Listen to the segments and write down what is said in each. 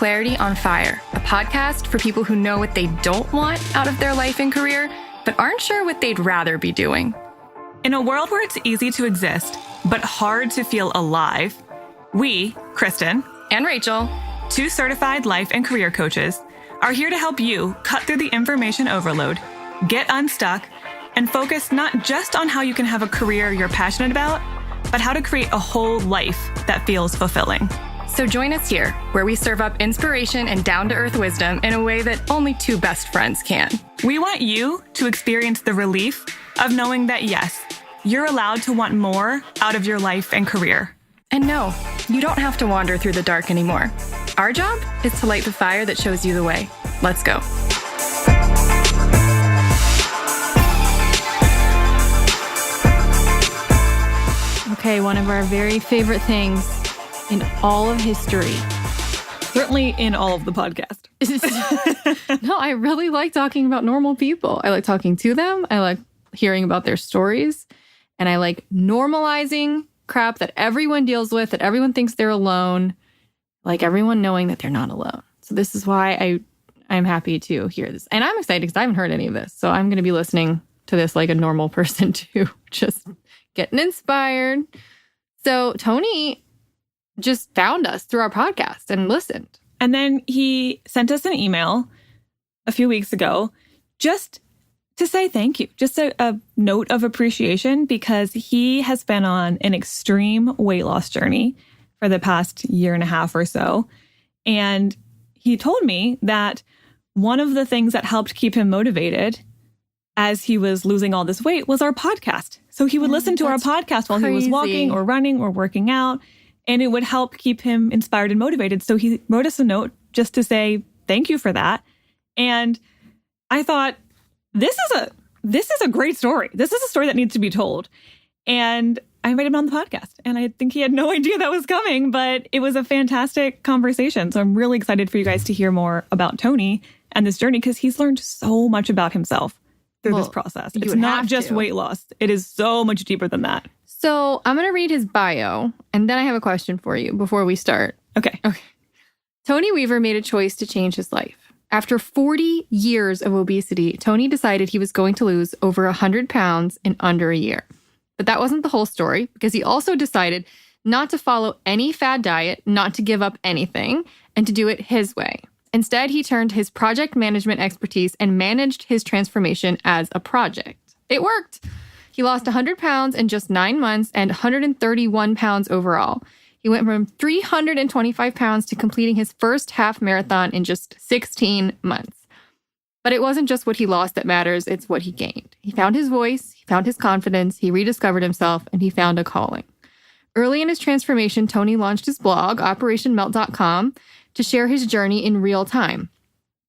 Clarity on Fire, a podcast for people who know what they don't want out of their life and career, but aren't sure what they'd rather be doing. In a world where it's easy to exist, but hard to feel alive, we, Kristen and Rachel, 2 certified life and career coaches, are here to help you cut through the information overload, get unstuck, and focus not just on how you can have a career you're passionate about, but how to create a whole life that feels fulfilling. So join us here, where we serve up inspiration and down-to-earth wisdom in a way that only 2 best friends can. We want you to experience the relief of knowing that, yes, you're allowed to want more out of your life and career. And no, you don't have to wander through the dark anymore. Our job is to light the fire that shows you the way. Let's go. Okay, one of our very favorite things in all of history. Certainly in all of the podcast. No, I really like talking about normal people. I like talking to them. I like hearing about their stories. And I like normalizing crap that everyone deals with, that everyone thinks they're alone, like everyone knowing that they're not alone. So this is why I'm happy to hear this. And I'm excited because I haven't heard any of this. So I'm going to be listening to this like a normal person too, just getting inspired. So Tony just found us through our podcast and listened. And then he sent us an email a few weeks ago just to say thank you, just a note of appreciation, because he has been on an extreme weight loss journey for the past year and a half or so. And he told me that one of the things that helped keep him motivated as he was losing all this weight was our podcast. So he would listen to our podcast while he was walking or running or working out, and it would help keep him inspired and motivated. So he wrote us a note just to say thank you for that. And I thought, this is a great story. This is a story that needs to be told. And I invited him on the podcast. And I think he had no idea that was coming, but it was a fantastic conversation. So I'm really excited for you guys to hear more about Tony and this journey, because he's learned so much about himself through this process. It's not just weight loss. It is so much deeper than that. So I'm going to read his bio, and then I have a question for you before we start. Okay. Tony Weaver made a choice to change his life. After 40 years of obesity, Tony decided he was going to lose over 100 pounds in under a year. But that wasn't the whole story, because he also decided not to follow any fad diet, not to give up anything, and to do it his way. Instead, he turned his project management expertise and managed his transformation as a project. It worked. He lost 100 pounds in just 9 months and 131 pounds overall. He went from 325 pounds to completing his first half marathon in just 16 months. But it wasn't just what he lost that matters, it's what he gained. He found his voice, he found his confidence, he rediscovered himself, and he found a calling. Early in his transformation, Tony launched his blog, operationmelt.com, to share his journey in real time.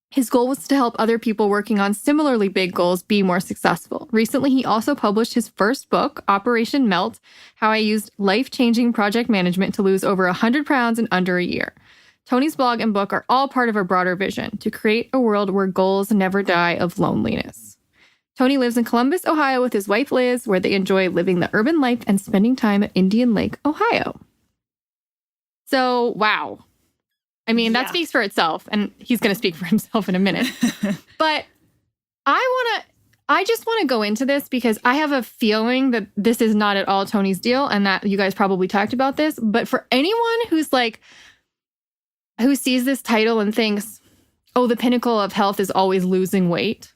His goal was to help other people working on similarly big goals be more successful. Recently, he also published his first book, Operation Melt, How I Used Life-Changing Project Management to Lose Over 100 Pounds in Under a Year. Tony's blog and book are all part of a broader vision to create a world where goals never die of loneliness. Tony lives in Columbus, Ohio with his wife, Liz, where they enjoy living the urban life and spending time at Indian Lake, Ohio. So, wow. I mean, that speaks for itself, and he's going to speak for himself in a minute. But I just want to go into this because I have a feeling that this is not at all Tony's deal, and that you guys probably talked about this. But for anyone who sees this title and thinks, oh, the pinnacle of health is always losing weight,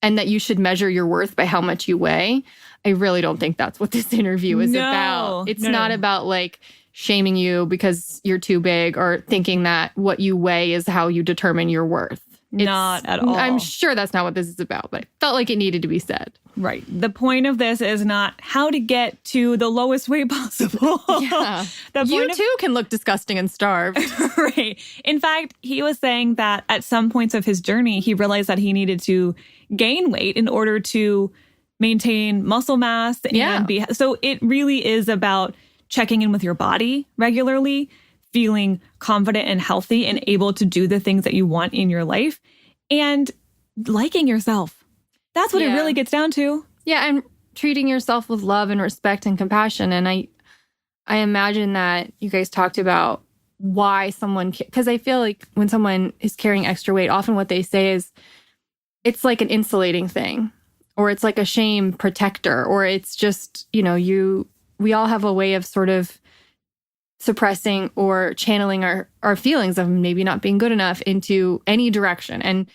and that you should measure your worth by how much you weigh, I really don't think that's what this interview is about. It's not about like shaming you because you're too big or thinking that what you weigh is how you determine your worth. Not at all. I'm sure that's not what this is about, but I felt like it needed to be said. Right. The point of this is not how to get to the lowest weight possible. Yeah. You too can look disgusting and starved. Right. In fact, he was saying that at some points of his journey, he realized that he needed to gain weight in order to maintain muscle mass and be. So it really is about checking in with your body regularly, feeling confident and healthy and able to do the things that you want in your life, and liking yourself. That's what it really gets down to. Yeah, and treating yourself with love and respect and compassion. And I imagine that you guys talked about why someone, because I feel like when someone is carrying extra weight, often what they say is it's like an insulating thing, or it's like a shame protector, or it's just, we all have a way of sort of suppressing or channeling our feelings of maybe not being good enough into any direction. And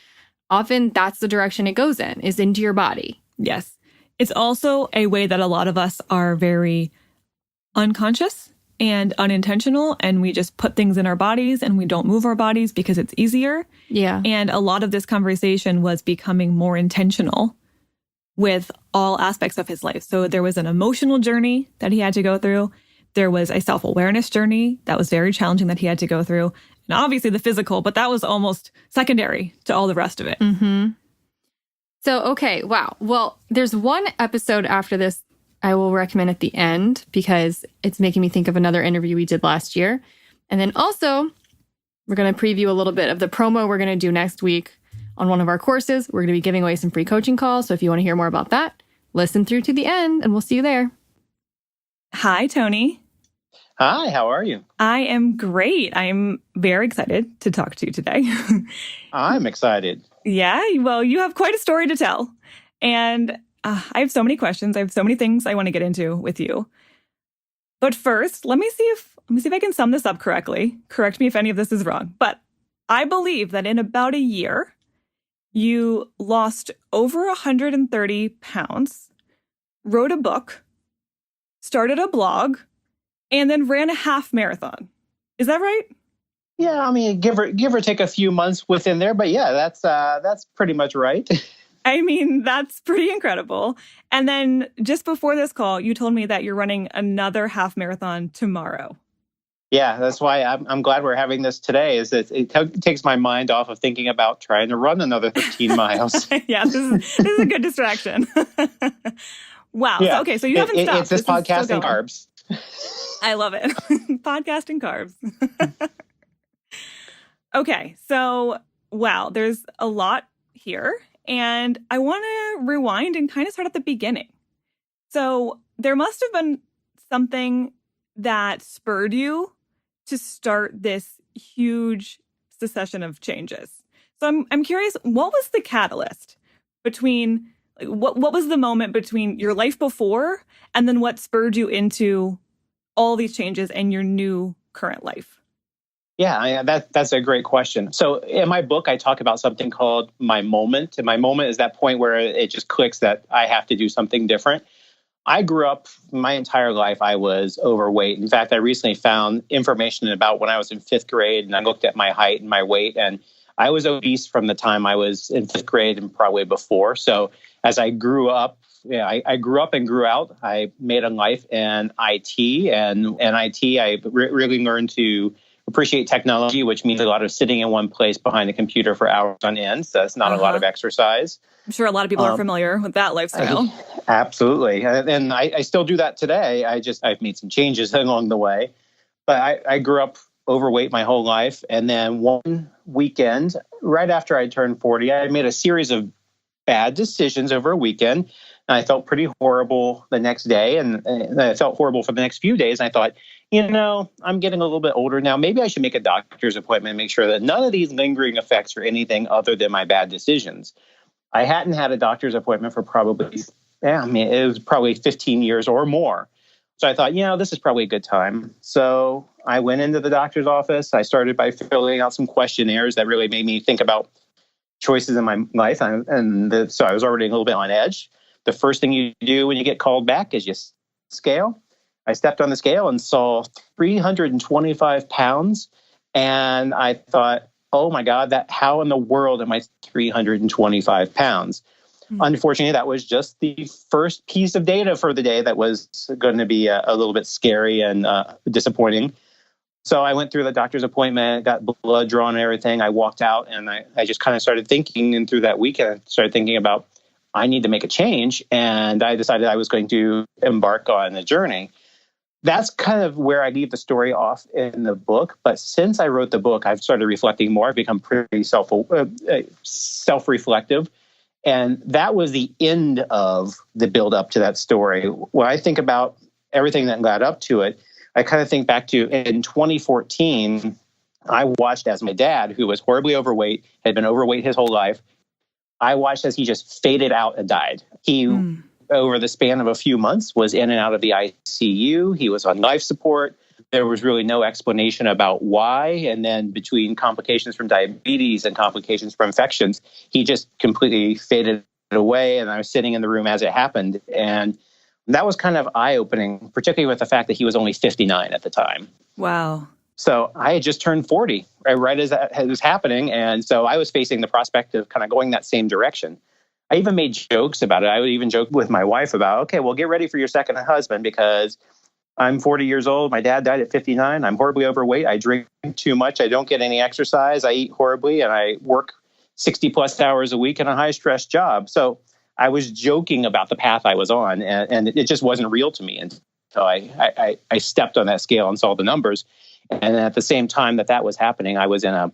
often that's the direction it goes in, is into your body. Yes. It's also a way that a lot of us are very unconscious and unintentional, and we just put things in our bodies and we don't move our bodies because it's easier. Yeah. And a lot of this conversation was becoming more intentional with all aspects of his life. So there was an emotional journey that he had to go through. There was a self-awareness journey that was very challenging that he had to go through. And obviously the physical, but that was almost secondary to all the rest of it. Mm-hmm. So, okay, wow. Well, there's one episode after this I will recommend at the end because it's making me think of another interview we did last year. And then also, we're going to preview a little bit of the promo we're going to do next week on one of our courses. We're going to be giving away some free coaching calls. So if you want to hear more about that, listen through to the end and we'll see you there. Hi, Tony. Hi, how are you? I am great. I'm very excited to talk to you today. I'm excited. Yeah, well, you have quite a story to tell. And I have so many questions. I have so many things I want to get into with you. But first, let me see if I can sum this up correctly. Correct me if any of this is wrong. But I believe that in about a year, you lost over 130 pounds, wrote a book, started a blog, and then ran a half marathon. Is that right? Yeah, I mean, give or take a few months within there, but yeah, that's pretty much right. I mean, that's pretty incredible. And then just before this call, you told me that you're running another half marathon tomorrow. Yeah, that's why I'm glad we're having this today. Is that it takes my mind off of thinking about trying to run another 15 miles. Yeah, this is a good distraction. Wow. Yeah. So, okay, so you haven't stopped. It's this podcast and carbs. I love it. Podcast and carbs. Okay, so wow, there's a lot here. And I want to rewind and kind of start at the beginning. So there must have been something that spurred you to start this huge succession of changes. So I'm curious, what was the catalyst between, what was the moment between your life before and then what spurred you into all these changes and your new current life? Yeah, that's a great question. So in my book, I talk about something called my moment. And my moment is that point where it just clicks that I have to do something different. I grew up, my entire life, I was overweight. In fact, I recently found information about when I was in fifth grade, and I looked at my height and my weight, and I was obese from the time I was in fifth grade and probably before. So as I grew up, I grew up and grew out. I made a life in IT, and in IT, I really learned to appreciate technology, which means a lot of sitting in one place behind a computer for hours on end. So it's not a lot of exercise. I'm sure a lot of people are familiar with that lifestyle. Absolutely. And I still do that today. I've made some changes along the way. But I grew up overweight my whole life. And then one weekend, right after I turned 40, I made a series of bad decisions over a weekend. And I felt pretty horrible the next day. And I felt horrible for the next few days. And I thought, I'm getting a little bit older now. Maybe I should make a doctor's appointment and make sure that none of these lingering effects are anything other than my bad decisions. I hadn't had a doctor's appointment for probably, it was probably 15 years or more. So I thought, this is probably a good time. So I went into the doctor's office. I started by filling out some questionnaires that really made me think about choices in my life. So I was already a little bit on edge. The first thing you do when you get called back is you scale. I stepped on the scale and saw 325 pounds. And I thought, oh my God, how in the world am I 325 pounds? Mm-hmm. Unfortunately, that was just the first piece of data for the day that was going to be a little bit scary and disappointing. So I went through the doctor's appointment, got blood drawn and everything. I walked out and I just kind of started thinking. And through that weekend, I started thinking about, I need to make a change. And I decided I was going to embark on a journey. That's kind of where I leave the story off in the book. But since I wrote the book, I've started reflecting more. I've become pretty self-reflective. And that was the end of the build up to that story. When I think about everything that led up to it, I kind of think back to in 2014, I watched as my dad, who was horribly overweight, had been overweight his whole life, I watched as he just faded out and died. He, over the span of a few months, was in and out of the ICU. He was on life support. There was really no explanation about why. And then between complications from diabetes and complications from infections, he just completely faded away. And I was sitting in the room as it happened. And that was kind of eye-opening, particularly with the fact that he was only 59 at the time. Wow. So I had just turned 40 right as that was happening. And so I was facing the prospect of kind of going that same direction. I even made jokes about it. I would even joke with my wife about, okay, well, get ready for your second husband because I'm 40 years old. My dad died at 59. I'm horribly overweight. I drink too much. I don't get any exercise. I eat horribly. And I work 60 plus hours a week in a high stress job. So I was joking about the path I was on. And it just wasn't real to me until I stepped on that scale and saw the numbers. And at the same time that was happening, I was in a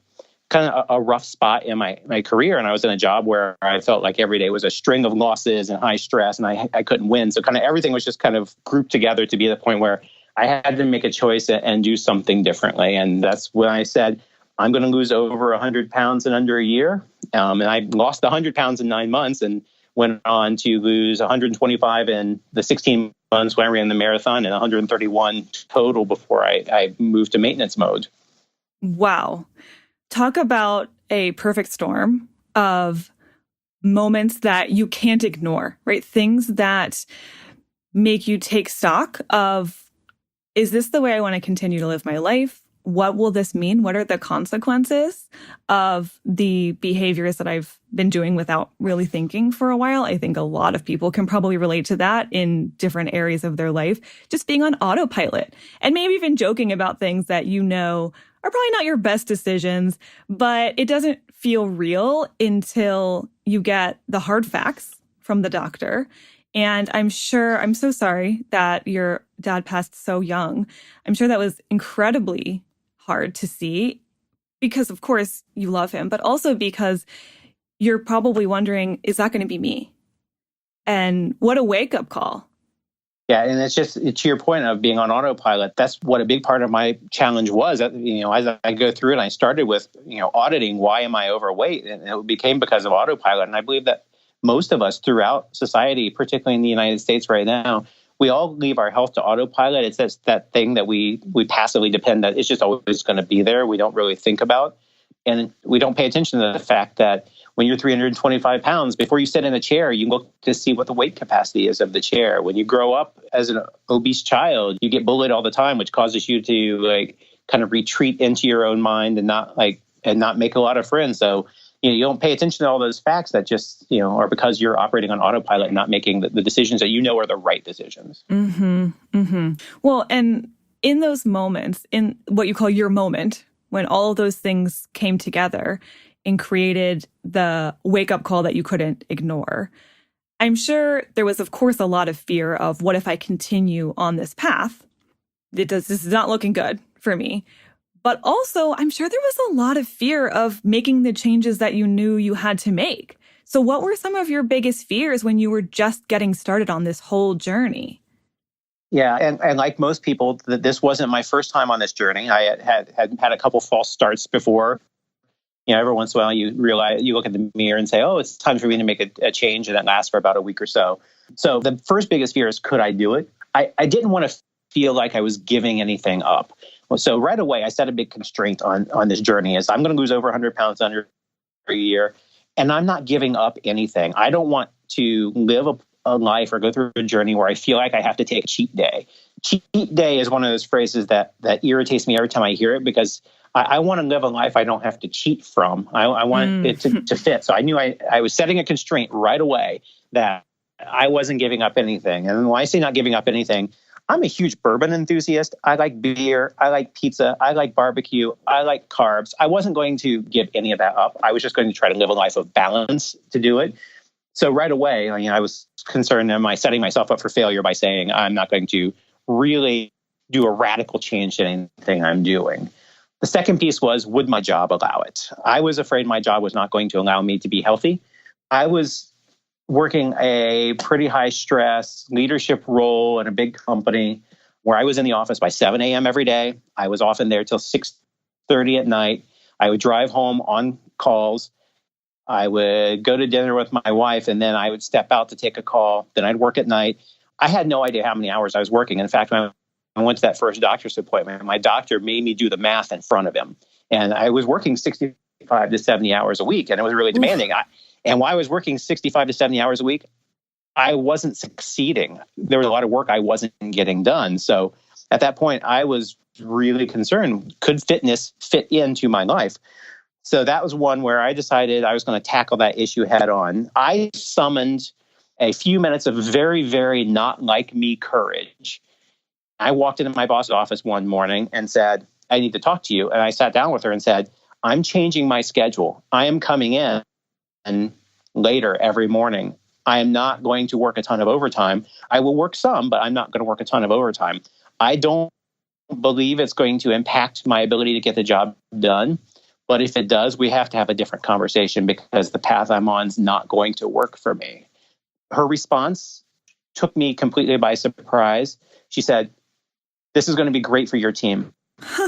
kind of a rough spot in my career. And I was in a job where I felt like every day was a string of losses and high stress and I couldn't win. So kind of everything was just kind of grouped together to be the point where I had to make a choice and do something differently. And that's when I said, I'm going to lose over 100 pounds in under a year. And I lost 100 pounds in 9 months and went on to lose 125 in the 16 months when I ran the marathon and 131 total before I moved to maintenance mode. Wow. Talk about a perfect storm of moments that you can't ignore, right? Things that make you take stock of, is this the way I want to continue to live my life? What will this mean? What are the consequences of the behaviors that I've been doing without really thinking for a while? I think a lot of people can probably relate to that in different areas of their life, just being on autopilot and maybe even joking about things that you know are probably not your best decisions, but it doesn't feel real until you get the hard facts from the doctor. And I'm so sorry that your dad passed so young. I'm sure that was incredibly hard to see because, of course, you love him, but also because you're probably wondering, is that going to be me? And what a wake-up call. Yeah, and it's just to your point of being on autopilot. That's what a big part of my challenge was. As I go through it, I started with auditing why am I overweight, and it became because of autopilot. And I believe that most of us throughout society, particularly in the United States right now, we all leave our health to autopilot. It's just that thing that we passively depend that it's just always going to be there. We don't really think about, and we don't pay attention to the fact that when you're 325 pounds, before you sit in a chair, you look to see what the weight capacity is of the chair. When you grow up as an obese child, you get bullied all the time, which causes you to kind of retreat into your own mind and not make a lot of friends. So you don't pay attention to all those facts that just are because you're operating on autopilot and not making the decisions that are the right decisions. Mm-hmm. Mm-hmm. Well, and in those moments, in what you call your moment, when all of those things came together and created the wake-up call that you couldn't ignore, I'm sure there was, of course, a lot of fear of what if I continue on this path? This is not looking good for me. But also, I'm sure there was a lot of fear of making the changes that you knew you had to make. So what were some of your biggest fears when you were just getting started on this whole journey? Yeah, and like most people, this wasn't my first time on this journey. I had a couple false starts before. Every once in a while you realize, you look at the mirror and say, oh, it's time for me to make a change, and that lasts for about a week or so. So the first biggest fear is, could I do it? I didn't want to feel like I was giving anything up. So right away, I set a big constraint on this journey is I'm going to lose over 100 pounds under a year, and I'm not giving up anything. I don't want to live a life or go through a journey where I feel like I have to take a cheat day. Cheat day is one of those phrases that irritates me every time I hear it because I want to live a life I don't have to cheat from. I want it to fit. So I knew I was setting a constraint right away that I wasn't giving up anything. And when I say not giving up anything, I'm a huge bourbon enthusiast. I like beer. I like pizza. I like barbecue. I like carbs. I wasn't going to give any of that up. I was just going to try to live a life of balance to do it. So right away, I was concerned, am I setting myself up for failure by saying I'm not going to really do a radical change in anything I'm doing? The second piece was, would my job allow it? I was afraid my job was not going to allow me to be healthy. I was working a pretty high stress leadership role in a big company. where I was in the office by 7 a.m. every day. I was often there till 6:30 at night. I would drive home on calls. I would go to dinner with my wife, and then I would step out to take a call. Then I'd work at night. I had no idea how many hours I was working. In fact, when I went to that first doctor's appointment, my doctor made me do the math in front of him. And I was working 65 to 70 hours a week, and it was really demanding. And while I was working 65 to 70 hours a week, I wasn't succeeding. There was a lot of work I wasn't getting done. So at that point, I was really concerned, could fitness fit into my life? So that was one where I decided I was going to tackle that issue head on. I summoned a few minutes of very, very not like me courage. I walked into my boss's office one morning and said, I need to talk to you. And I sat down with her and said, I'm changing my schedule. I am coming in later every morning. I am not going to work a ton of overtime. I will work some, but I'm not going to work a ton of overtime. I don't believe it's going to impact my ability to get the job done. But if it does, we have to have a different conversation because the path I'm on is not going to work for me. Her response took me completely by surprise. She said, this is going to be great for your team.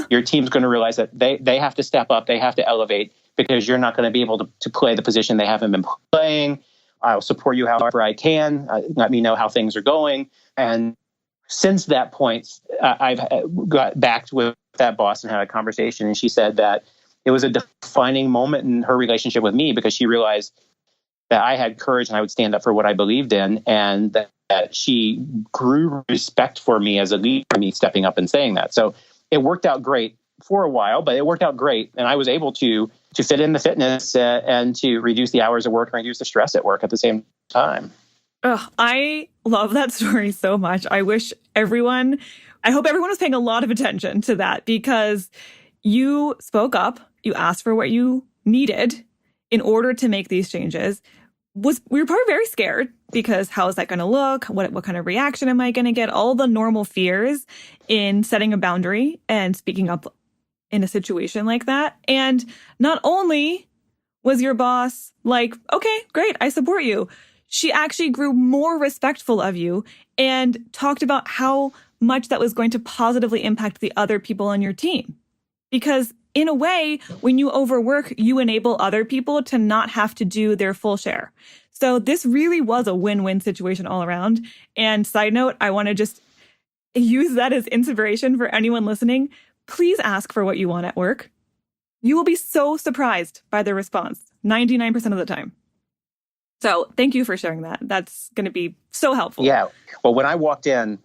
Your team's going to realize that they have to step up. They have to elevate because you're not going to be able to play the position they haven't been playing. I'll support you however I can. Let me know how things are going. And since that point, I've got back with that boss and had a conversation. And she said that it was a defining moment in her relationship with me because she realized that I had courage and I would stand up for what I believed in. And that she grew respect for me as a leader, me stepping up and saying that. So it worked out great for a while, but it worked out great. And I was able to fit in the fitness and to reduce the hours of work and reduce the stress at work at the same time. Oh, I love that story so much. I hope everyone was paying a lot of attention to that because you spoke up, you asked for what you needed in order to make these changes. We were probably very scared because how is that going to look? What kind of reaction am I going to get? All the normal fears in setting a boundary and speaking up in a situation like that. And not only was your boss like, okay, great, I support you. She actually grew more respectful of you and talked about how much that was going to positively impact the other people on your team. Because in a way, when you overwork, you enable other people to not have to do their full share. So this really was a win-win situation all around. And side note, I want to just use that as inspiration for anyone listening. Please ask for what you want at work. You will be so surprised by the response 99% of the time. So thank you for sharing that. That's going to be so helpful. Yeah. Well, when I walked in,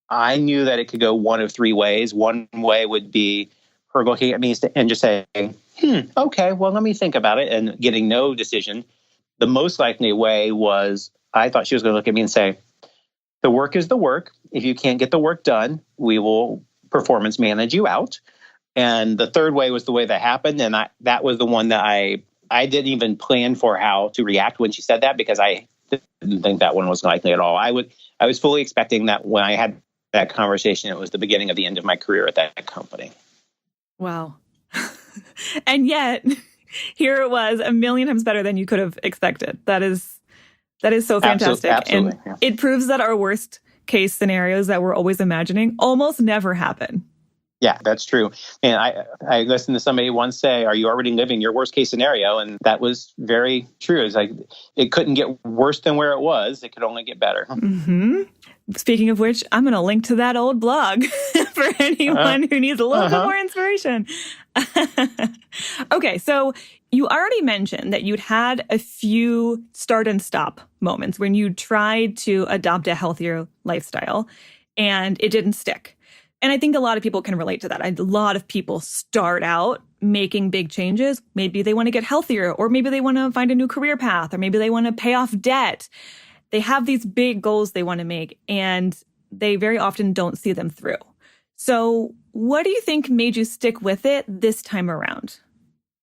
I knew that it could go one of three ways. One way would be her looking at me and just saying, okay, well, let me think about it and getting no decision. The most likely way was I thought she was going to look at me and say, the work is the work. If you can't get the work done, we will performance manage you out. And the third way was the way that happened. And that was the one that I didn't even plan for how to react when she said that because I didn't think that one was likely at all. I was fully expecting that when I had that conversation, it was the beginning of the end of my career at that company. Wow. And yet, here it was a million times better than you could have expected. That is so fantastic. Absolutely. And it proves that our worst case scenarios that we're always imagining almost never happen. Yeah, that's true. And I listened to somebody once say, are you already living your worst case scenario? And that was very true. It's like, it couldn't get worse than where it was. It could only get better. Mm-hmm. Speaking of which, I'm going to link to that old blog for anyone who needs a little bit more inspiration. Okay, so you already mentioned that you'd had a few start and stop moments when you tried to adopt a healthier lifestyle and it didn't stick. And I think a lot of people can relate to that. A lot of people start out making big changes. Maybe they want to get healthier, or maybe they want to find a new career path, or maybe they want to pay off debt. They have these big goals they want to make, and they very often don't see them through. So what do you think made you stick with it this time around?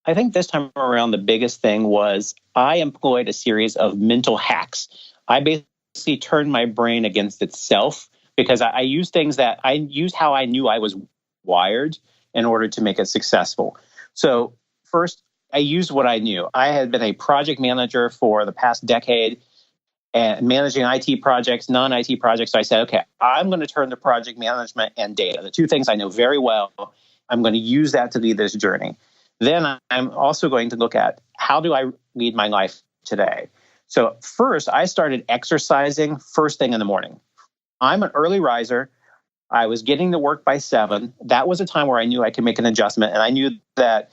I think this time around, the biggest thing was I employed a series of mental hacks. I basically turned my brain against itself because I used how I knew I was wired in order to make it successful. So first, I used what I knew. I had been a project manager for the past decade. and managing IT projects, non-IT projects. So I said, okay, I'm going to turn to project management and data, the two things I know very well. I'm going to use that to lead this journey. Then I'm also going to look at how do I lead my life today? So first, I started exercising first thing in the morning. I'm an early riser. I was getting to work by 7. That was a time where I knew I could make an adjustment. And I knew that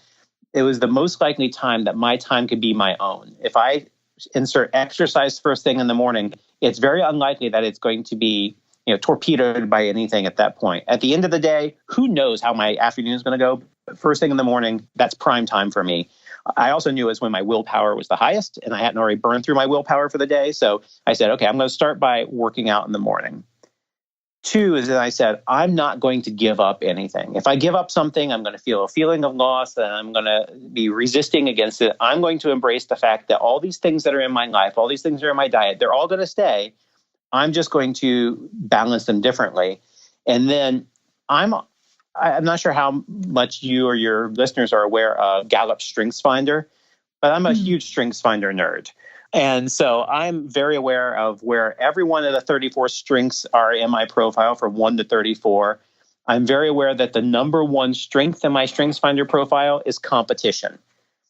it was the most likely time that my time could be my own. If I insert exercise first thing in the morning, it's very unlikely that it's going to be torpedoed by anything at that point. At the end of the day, who knows how my afternoon is going to go? But first thing in the morning, that's prime time for me. I also knew it was when my willpower was the highest, and I hadn't already burned through my willpower for the day. So I said, okay, I'm going to start by working out in the morning. 2 is that I said, I'm not going to give up anything. If I give up something, I'm going to feel a feeling of loss and I'm going to be resisting against it. I'm going to embrace the fact that all these things that are in my life, all these things that are in my diet, they're all going to stay. I'm just going to balance them differently. And then I'm not sure how much you or your listeners are aware of Gallup's Strengths Finder, but I'm a huge Strengths Finder nerd. And so I'm very aware of where every one of the 34 strengths are in my profile from 1 to 34. I'm very aware that the number one strength in my Strengths Finder profile is competition.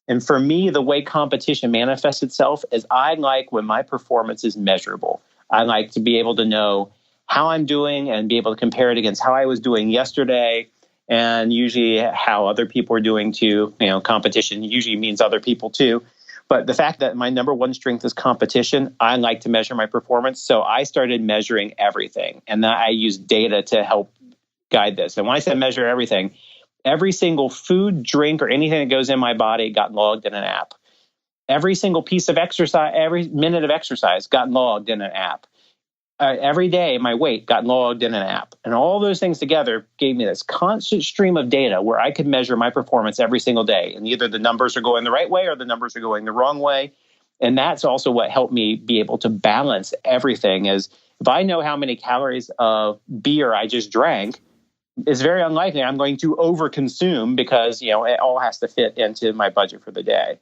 And for me, the way competition manifests itself is I like when my performance is measurable. I like to be able to know how I'm doing and be able to compare it against how I was doing yesterday and usually how other people are doing too. Competition usually means other people too. But the fact that my number one strength is competition, I like to measure my performance. So I started measuring everything. And then I use data to help guide this. And when I say measure everything, every single food, drink, or anything that goes in my body got logged in an app. Every single piece of exercise, every minute of exercise got logged in an app. Every day, my weight got logged in an app. And all those things together gave me this constant stream of data where I could measure my performance every single day. And either the numbers are going the right way or the numbers are going the wrong way. And that's also what helped me be able to balance everything is if I know how many calories of beer I just drank, it's very unlikely I'm going to overconsume because, it all has to fit into my budget for the day.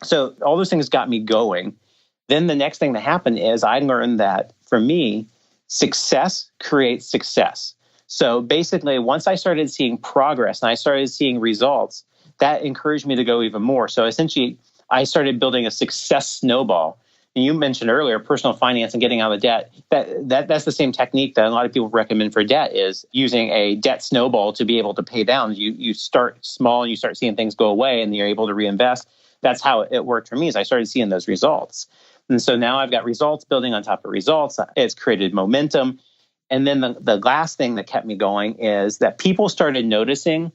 So all those things got me going. Then the next thing that happened is I learned that for me, success creates success. So basically, once I started seeing progress and I started seeing results, that encouraged me to go even more. So essentially, I started building a success snowball. And you mentioned earlier, personal finance and getting out of debt. That's the same technique that a lot of people recommend for debt is using a debt snowball to be able to pay down. You start small and you start seeing things go away and you're able to reinvest. That's how it worked for me is I started seeing those results. And so now I've got results building on top of results. It's created momentum. And then the last thing that kept me going is that people started noticing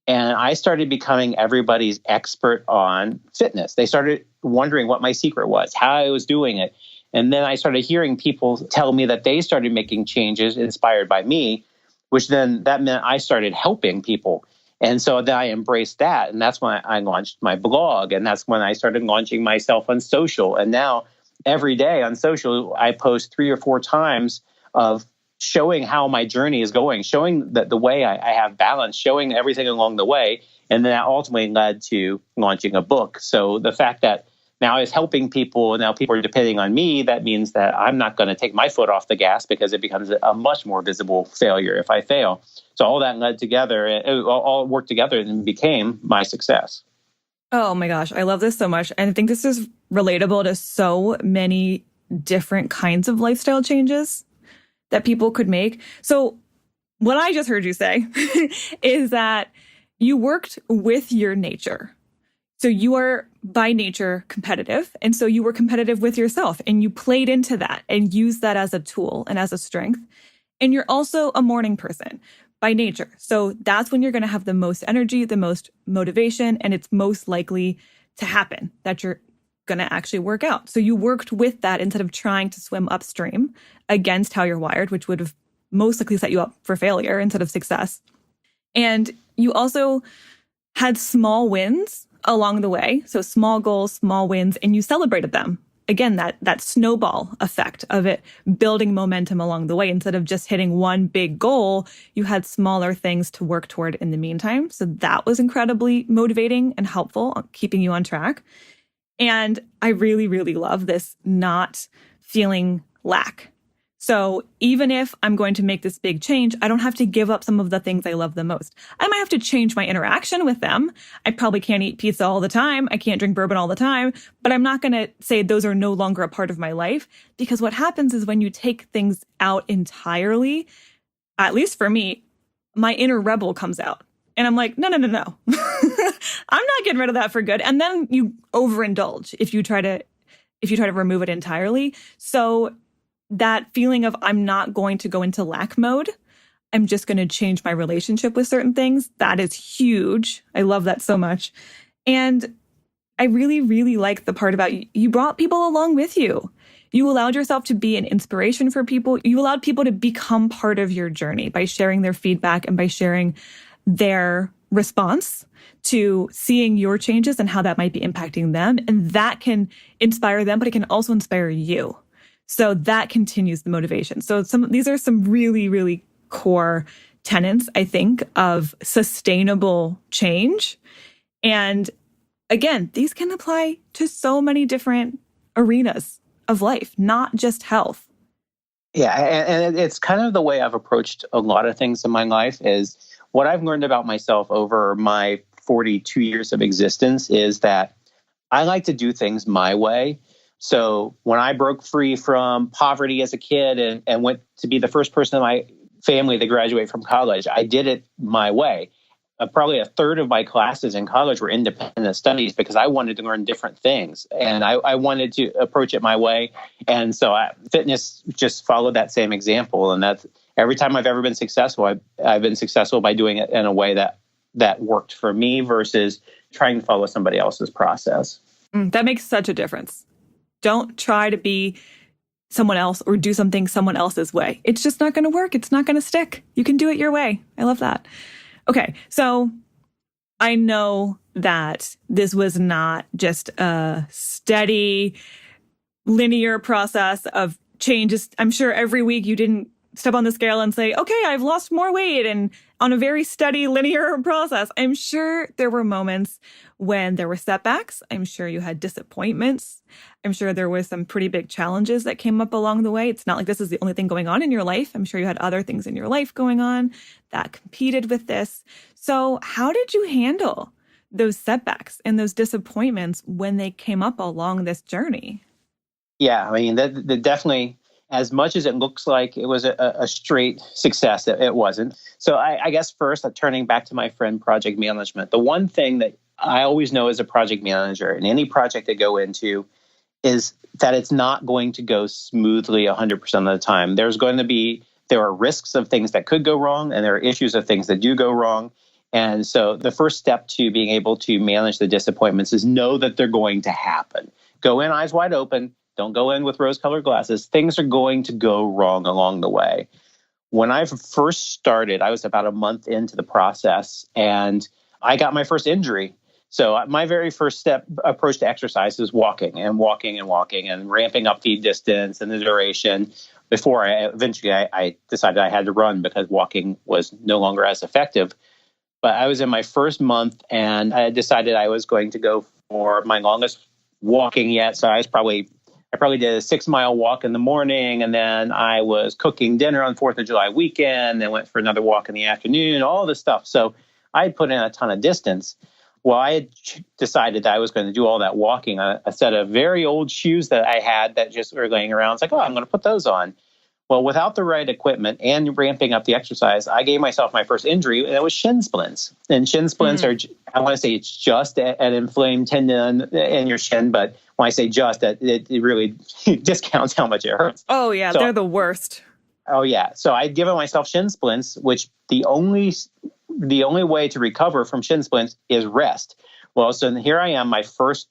and I started becoming everybody's expert on fitness. They started wondering what my secret was, how I was doing it. And then I started hearing people tell me that they started making changes inspired by me, which then that meant I started helping people. And so then I embraced that. And that's when I launched my blog. And that's when I started launching myself on social. And now every day on social, I post 3 or 4 times of showing how my journey is going, showing that the way I have balance, showing everything along the way. And then that ultimately led to launching a book. So the fact that now it's helping people and now people are depending on me, that means that I'm not going to take my foot off the gas because it becomes a much more visible failure if I fail. So all that led together, it all worked together and became my success. Oh my gosh, I love this so much. And I think this is relatable to so many different kinds of lifestyle changes that people could make. So what I just heard you say is that you worked with your nature. So you are by nature competitive. And so you were competitive with yourself and you played into that and used that as a tool and as a strength. And you're also a morning person by nature. So that's when you're going to have the most energy, the most motivation, and it's most likely to happen that you're going to actually work out. So you worked with that instead of trying to swim upstream against how you're wired, which would have most likely set you up for failure instead of success. And you also had small wins along the way. So small goals, small wins, and you celebrated them. Again, that snowball effect of it building momentum along the way. Instead of just hitting one big goal, you had smaller things to work toward in the meantime. So that was incredibly motivating and helpful, keeping you on track. And I really, really love this not feeling lack. So even if I'm going to make this big change, I don't have to give up some of the things I love the most. I might have to change my interaction with them. I probably can't eat pizza all the time. I can't drink bourbon all the time, but I'm not going to say those are no longer a part of my life, because what happens is when you take things out entirely, at least for me, my inner rebel comes out. And I'm like, no. I'm not getting rid of that for good. And then you overindulge if you try to remove it entirely. So that feeling of I'm not going to go into lack mode, I'm just going to change my relationship with certain things, that is huge. I love that so much. And I really, really like the part about you brought people along with you. You allowed yourself to be an inspiration for people. You allowed people to become part of your journey by sharing their feedback and by sharing their response to seeing your changes and how that might be impacting them. And that can inspire them, but it can also inspire you. So that continues the motivation. So these are some really, really core tenets, I think, of sustainable change. And again, these can apply to so many different arenas of life, not just health. Yeah, and it's kind of the way I've approached a lot of things in my life. Is what I've learned about myself over my 42 years of existence is that I like to do things my way. So when I broke free from poverty as a kid and went to be the first person in my family to graduate from college, I did it my way. Probably a third of my classes in college were independent studies because I wanted to learn different things. And I wanted to approach it my way. And so fitness just followed that same example. And that's every time I've ever been successful, I've been successful by doing it in a way that worked for me versus trying to follow somebody else's process. That makes such a difference. Don't try to be someone else or do something someone else's way. It's just not going to work. It's not going to stick. You can do it your way. I love that. Okay, so I know that this was not just a steady, linear process of changes. I'm sure every week you didn't step on the scale and say, okay, I've lost more weight, and on a very steady, linear process. I'm sure there were moments when there were setbacks. I'm sure you had disappointments. I'm sure there were some pretty big challenges that came up along the way. It's not like this is the only thing going on in your life. I'm sure you had other things in your life going on that competed with this. So how did you handle those setbacks and those disappointments when they came up along this journey? Yeah, I mean, that definitely, as much as it looks like it was a straight success, it wasn't. So I guess first, turning back to my friend project management, the one thing that I always know as a project manager in any project I go into is that it's not going to go smoothly 100% of the time. There are risks of things that could go wrong, and there are issues of things that do go wrong. And so the first step to being able to manage the disappointments is know that they're going to happen. Go in eyes wide open. Don't go in with rose-colored glasses. Things are going to go wrong along the way. When I first started, I was about a month into the process, and I got my first injury. So my very first approach to exercise is walking and ramping up the distance and the duration before I decided I had to run because walking was no longer as effective. But I was in my first month, and I decided I was going to go for my longest walking yet. So I probably did a 6-mile walk in the morning, and then I was cooking dinner on 4th of July weekend, then went for another walk in the afternoon, all this stuff. So I had put in a ton of distance. Well, I had decided that I was going to do all that walking on a set of very old shoes that I had that just were laying around. It's like, I'm going to put those on. Well, without the right equipment and ramping up the exercise, I gave myself my first injury, and it was shin splints. And shin splints are, I want to say it's just an inflamed tendon in your shin, but when I say just, it really discounts how much it hurts. Oh, yeah, so, they're the worst. Oh, yeah. So I'd given myself shin splints, which the only way to recover from shin splints is rest. Well, so here I am, my first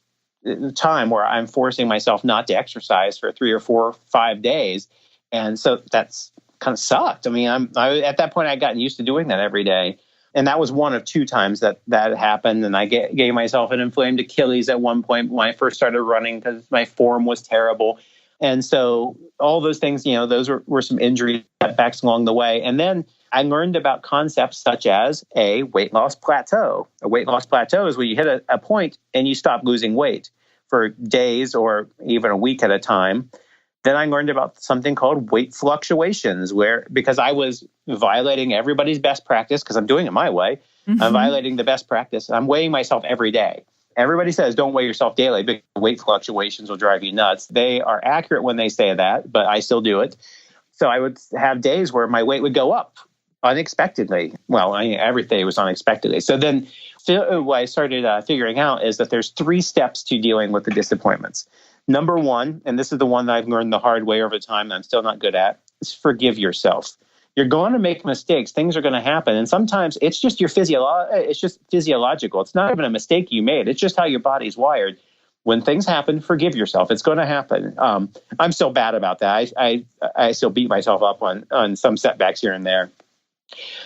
time where I'm forcing myself not to exercise for 3 or 4 or 5 days. And so that's kind of sucked. I mean, at that point, I'd gotten used to doing that every day. And that was one of 2 times that happened. And I gave myself an inflamed Achilles at one point when I first started running because my form was terrible. And so all those things, those were some injury setbacks along the way. And then I learned about concepts such as a weight loss plateau. A weight loss plateau is where you hit a point and you stop losing weight for days or even a week at a time. Then I learned about something called weight fluctuations, because I was violating everybody's best practice, because I'm doing it my way. I'm violating the best practice. I'm weighing myself every day. Everybody says don't weigh yourself daily because weight fluctuations will drive you nuts. They are accurate when they say that, but I still do it. So I would have days where my weight would go up unexpectedly. Well, every day was unexpectedly. So then what I started figuring out is that there's 3 steps to dealing with the disappointments. Number 1, and this is the one that I've learned the hard way over time and I'm still not good at, is forgive yourself. You're going to make mistakes. Things are going to happen. And sometimes it's just it's just physiological. It's not even a mistake you made. It's just how your body's wired. When things happen, forgive yourself. It's going to happen. I'm still bad about that. I still beat myself up on some setbacks here and there.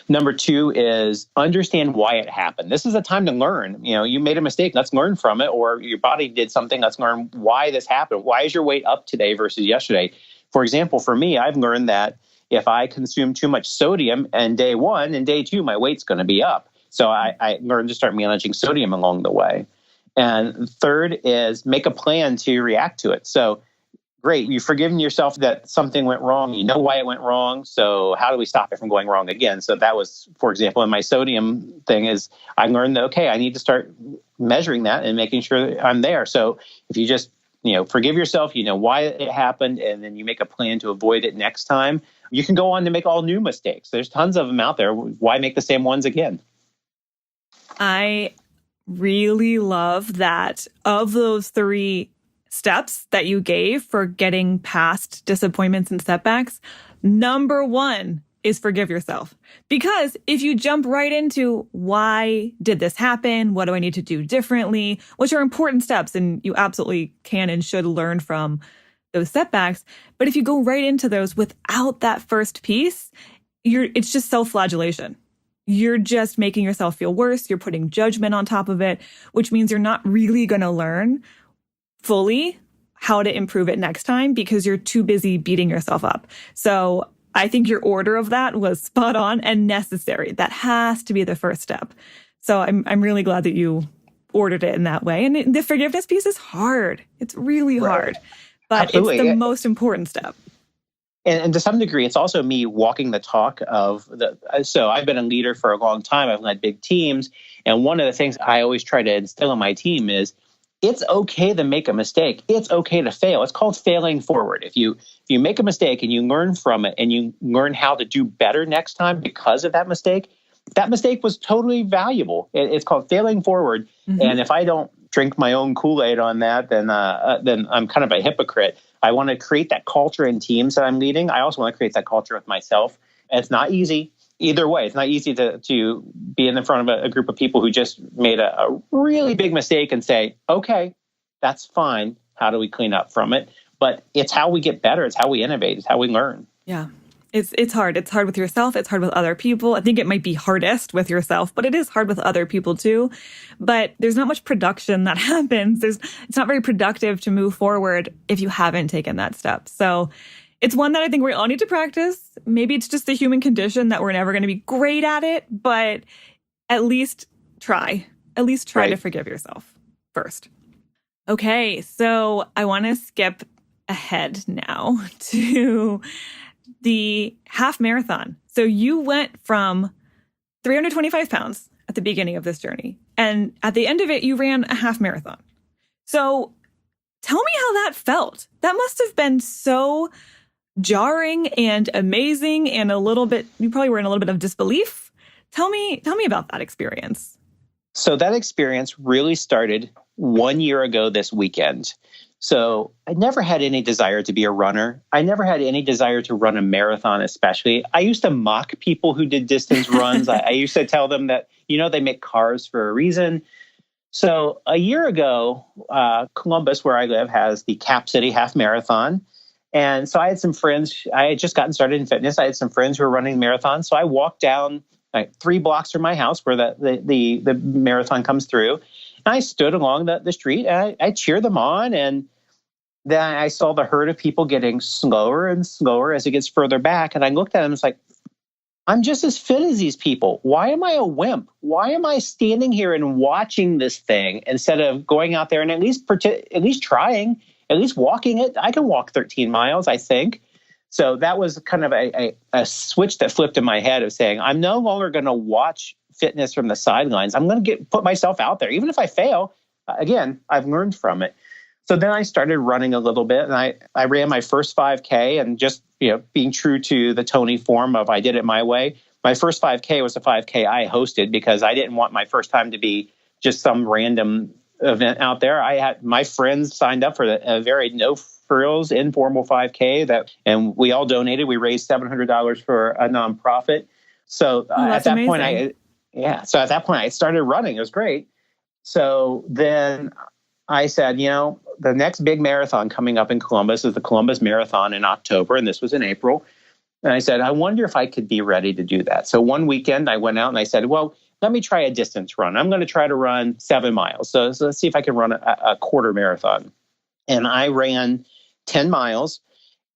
Number 2 is understand why it happened. This is a time to learn. You made a mistake. Let's learn from it. Or your body did something. Let's learn why this happened. Why is your weight up today versus yesterday? For example, for me, I've learned that if I consume too much sodium in day 1 and day 2, my weight's going to be up. So I learned to start managing sodium along the way. And third is make a plan to react to it. So great, you've forgiven yourself that something went wrong. You know why it went wrong. So how do we stop it from going wrong again? So that was, for example, in my sodium thing is I learned that, okay, I need to start measuring that and making sure that I'm there. So if you just, forgive yourself, why it happened, and then you make a plan to avoid it next time, you can go on to make all new mistakes. There's tons of them out there. Why make the same ones again? I really love that of those 3 steps that you gave for getting past disappointments and setbacks, number 1 is forgive yourself. Because if you jump right into why did this happen? What do I need to do differently? Which are important steps, and you absolutely can and should learn from those setbacks. But if you go right into those without that first piece, it's just self-flagellation. You're just making yourself feel worse. You're putting judgment on top of it, which means you're not really going to learn fully how to improve it next time because you're too busy beating yourself up. So I think your order of that was spot on and necessary. That has to be the first step. So I'm really glad that you ordered it in that way. And the forgiveness piece is hard. It's really hard, but Absolutely. It's the most important step. And to some degree, it's also me walking the talk of so I've been a leader for a long time. I've led big teams. And one of the things I always try to instill in my team is it's okay to make a mistake. It's okay to fail. It's called failing forward. If you make a mistake and you learn from it and you learn how to do better next time because of that mistake was totally valuable. It's called failing forward. Mm-hmm. And if I don't drink my own Kool-Aid on that, then I'm kind of a hypocrite. I want to create that culture in teams that I'm leading. I also want to create that culture with myself. And it's not easy. Either way, it's not easy to be in the front of a group of people who just made a really big mistake and say, okay, that's fine. How do we clean up from it? But it's how we get better. It's how we innovate. It's how we learn. Yeah. It's hard. It's hard with yourself. It's hard with other people. I think it might be hardest with yourself, but it is hard with other people too. But there's not much production that happens. It's not very productive to move forward if you haven't taken that step. So it's one that I think we all need to practice. Maybe it's just the human condition that we're never going to be great at it, but at least try. At least try to forgive yourself first. Okay, so I want to skip ahead now to the half marathon. So you went from 325 pounds at the beginning of this journey, and at the end of it, you ran a half marathon. So tell me how that felt. That must have been so jarring and amazing and you probably were in a little bit of disbelief. Tell me about that experience. So that experience really started 1 year ago this weekend. So I never had any desire to be a runner. I never had any desire to run a marathon, especially. I used to mock people who did distance runs. I used to tell them that, they make cars for a reason. So a year ago, Columbus, where I live, has the Cap City Half Marathon. And so I had some friends. I had just gotten started in fitness. I had some friends who were running marathons. So I walked down 3 blocks from my house where the marathon comes through. And I stood along the street and I cheered them on. And then I saw the herd of people getting slower and slower as it gets further back. And I looked at them and was like, I'm just as fit as these people. Why am I a wimp? Why am I standing here and watching this thing instead of going out there and at least trying at least walking it. I can walk 13 miles, I think. So that was kind of a switch that flipped in my head of saying, I'm no longer going to watch fitness from the sidelines. I'm going to put myself out there. Even if I fail, again, I've learned from it. So then I started running a little bit, and I ran my first 5K, and just, being true to the Tony form of I did it my way. My first 5K was a 5K I hosted because I didn't want my first time to be just some random event out there. I had my friends signed up for a very no-frills informal 5K and we all donated. We raised $700 for a nonprofit. So at that point, I started running. It was great. So then I said, the next big marathon coming up in Columbus is the Columbus Marathon in October, and this was in April. And I said, I wonder if I could be ready to do that. So one weekend I went out and I said, well, let me try a distance run. I'm going to try to run 7 miles. So let's see if I can run a quarter marathon. And I ran 10 miles,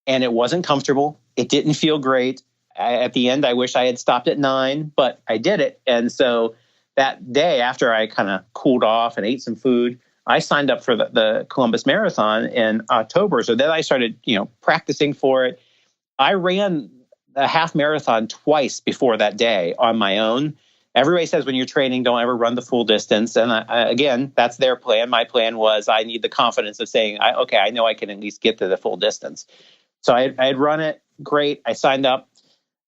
and it wasn't comfortable. It didn't feel great. At the end, I wish I had stopped at 9, but I did it. And so that day, after I kind of cooled off and ate some food, I signed up for the Columbus Marathon in October. So then I started, practicing for it. I ran a half marathon twice before that day on my own. Everybody says when you're training, don't ever run the full distance. And again, that's their plan. My plan was I need the confidence of saying, I know I can at least get to the full distance. So I had run it. Great. I signed up.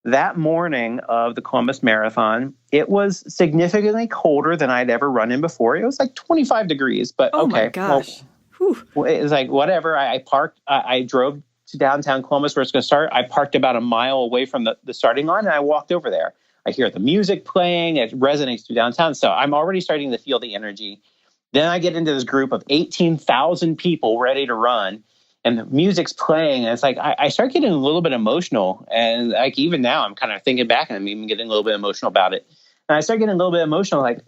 That morning of the Columbus Marathon, it was significantly colder than I'd ever run in before. It was like 25 degrees, but oh okay. My gosh. Well, it was like, whatever. I parked. I drove to downtown Columbus where it's going to start. I parked about a mile away from the starting line, and I walked over there. I hear the music playing. It resonates through downtown. So I'm already starting to feel the energy. Then I get into this group of 18,000 people ready to run, and the music's playing. And it's like, I start getting a little bit emotional. And like, even now I'm kind of thinking back and I'm even getting a little bit emotional about it. And I start getting a little bit emotional, like,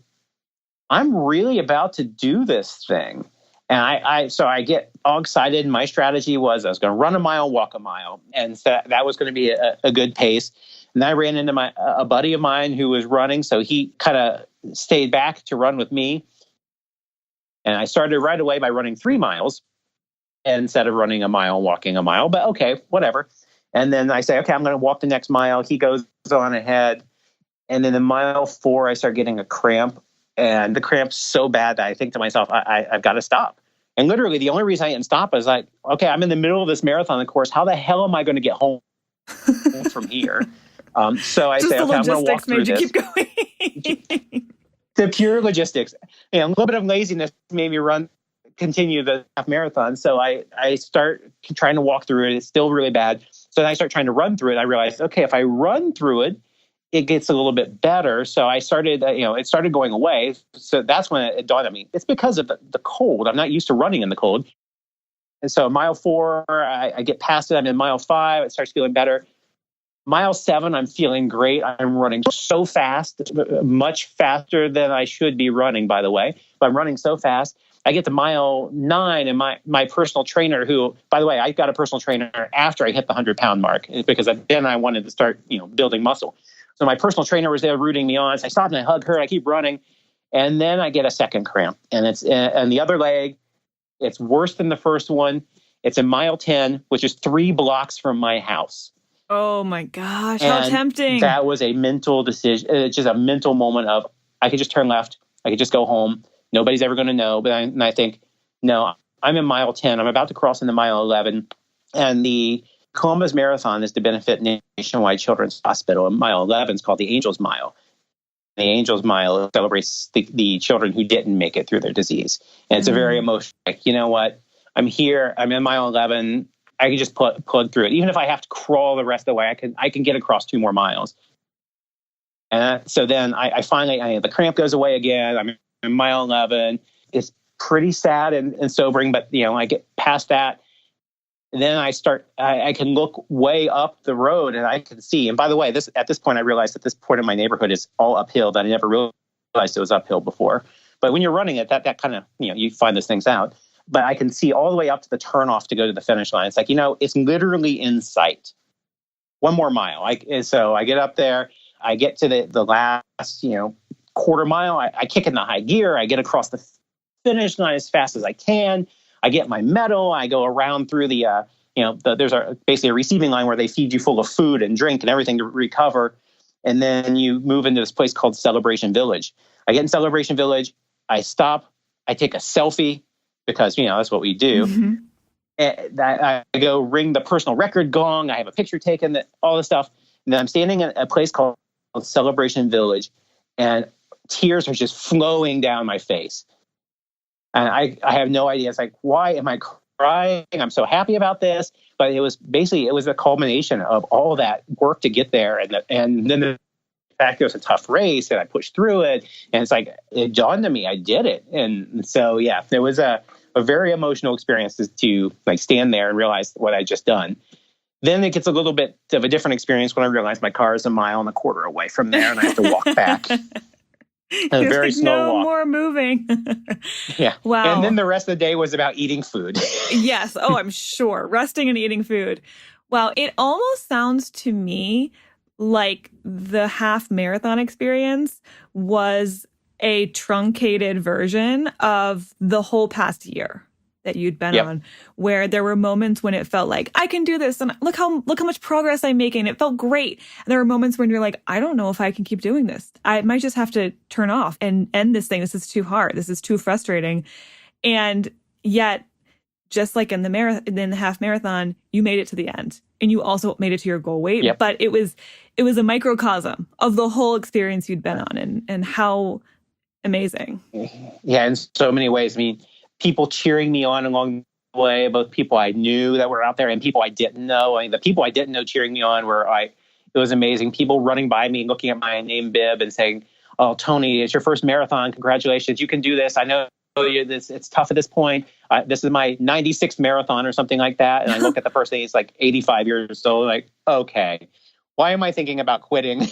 I'm really about to do this thing. And so I get all excited. And my strategy was I was going to run a mile, walk a mile. And so that was going to be a good pace. And I ran into a buddy of mine who was running. So he kind of stayed back to run with me. And I started right away by running 3 miles instead of running a mile, walking a mile. But okay, whatever. And then I say, okay, I'm going to walk the next mile. He goes on ahead. And then in mile 4, I start getting a cramp. And the cramp's so bad that I think to myself, I've got to stop. And literally the only reason I didn't stop is like, okay, I'm in the middle of this marathon course. How the hell am I going to get home from here? So I say, okay, I'm going to walk through this. Keep going. The pure logistics. A little bit of laziness made me continue the half marathon. So I start trying to walk through it. It's still really bad. So then I start trying to run through it. I realized, okay, if I run through it, it gets a little bit better. So I started, it started going away. So that's when it dawned on me. It's because of the cold. I'm not used to running in the cold. And so mile 4, I get past it. I'm in mile 5. It starts feeling better. Mile 7, I'm feeling great. I'm running so fast, much faster than I should be running, by the way. But I'm running so fast. I get to mile 9, and my personal trainer, who, by the way, I got a personal trainer after I hit the 100-pound mark because then I wanted to start, building muscle. So my personal trainer was there rooting me on. So I stopped and I hug her. I keep running. And then I get a second cramp. And it's in the other leg. It's worse than the first one. It's in mile 10, which is 3 blocks from my house. Oh my gosh, and how tempting. That was a mental decision. It's just a mental moment of, I could just turn left. I could just go home. Nobody's ever going to know. But I think, no, I'm in mile 10. I'm about to cross into mile 11. And the Columbus Marathon is to benefit Nationwide Children's Hospital. And mile 11 is called the Angels Mile. The Angels Mile celebrates the children who didn't make it through their disease. And it's a very emotional, like, you know what? I'm here. I'm in mile 11. I can just plug through it. Even if I have to crawl the rest of the way, I can get across 2 more miles. And so then I finally, the cramp goes away again. I'm in mile 11. It's pretty sad and sobering, but I get past that. And then I can look way up the road and I can see. And by the way, at this point, I realized that this point in my neighborhood is all uphill. That I never realized it was uphill before. But when you're running it, that kind of, you find those things out. But I can see all the way up to the turnoff to go to the finish line. It's like, it's literally in sight. 1 more mile. So I get up there. I get to the last, quarter mile. I kick in the high gear. I get across the finish line as fast as I can. I get my medal. I go around through there's basically a receiving line where they feed you full of food and drink and everything to recover. And then you move into this place called Celebration Village. I get in Celebration Village. I stop. I take a selfie because, that's what we do. Mm-hmm. And I go ring the personal record gong. I have a picture taken, all this stuff. And then I'm standing in a place called Celebration Village, and tears are just flowing down my face. And I have no idea. It's like, why am I crying? I'm so happy about this. But it was a culmination of all that work to get there. And then the fact it was a tough race and I pushed through it. And it's like, it dawned on me, I did it. And so, yeah, it was a very emotional experience to like stand there and realize what I just done. Then it gets a little bit of a different experience when I realize my car is 1.25 miles away from there and I have to walk back. A very slow walk. No more moving. Yeah. Wow. And then the rest of the day was about eating food. Yes. Oh, I'm sure. Resting and eating food. Wow. It almost sounds to me like the half marathon experience was a truncated version of the whole past year that you'd been on, where there were moments when it felt like, I can do this. And look how much progress I'm making. It felt great. And there were moments when you're like, I don't know if I can keep doing this. I might just have to turn off and end this thing. This is too hard. This is too frustrating. And yet, just like in the half marathon, you made it to the end and you also made it to your goal weight. Yep. But it was a microcosm of the whole experience you'd been on and how amazing. Yeah. In so many ways. I mean, people cheering me on along the way, both people I knew that were out there and people I didn't know. I mean, the people I didn't know cheering me on it was amazing. People running by me, looking at my name bib and saying, "Oh, Tony, it's your first marathon. Congratulations. You can do this. I know it's tough at this point. This is my 96th marathon or something like that." And I look at the person, he's like 85 years old, like, okay, why am I thinking about quitting?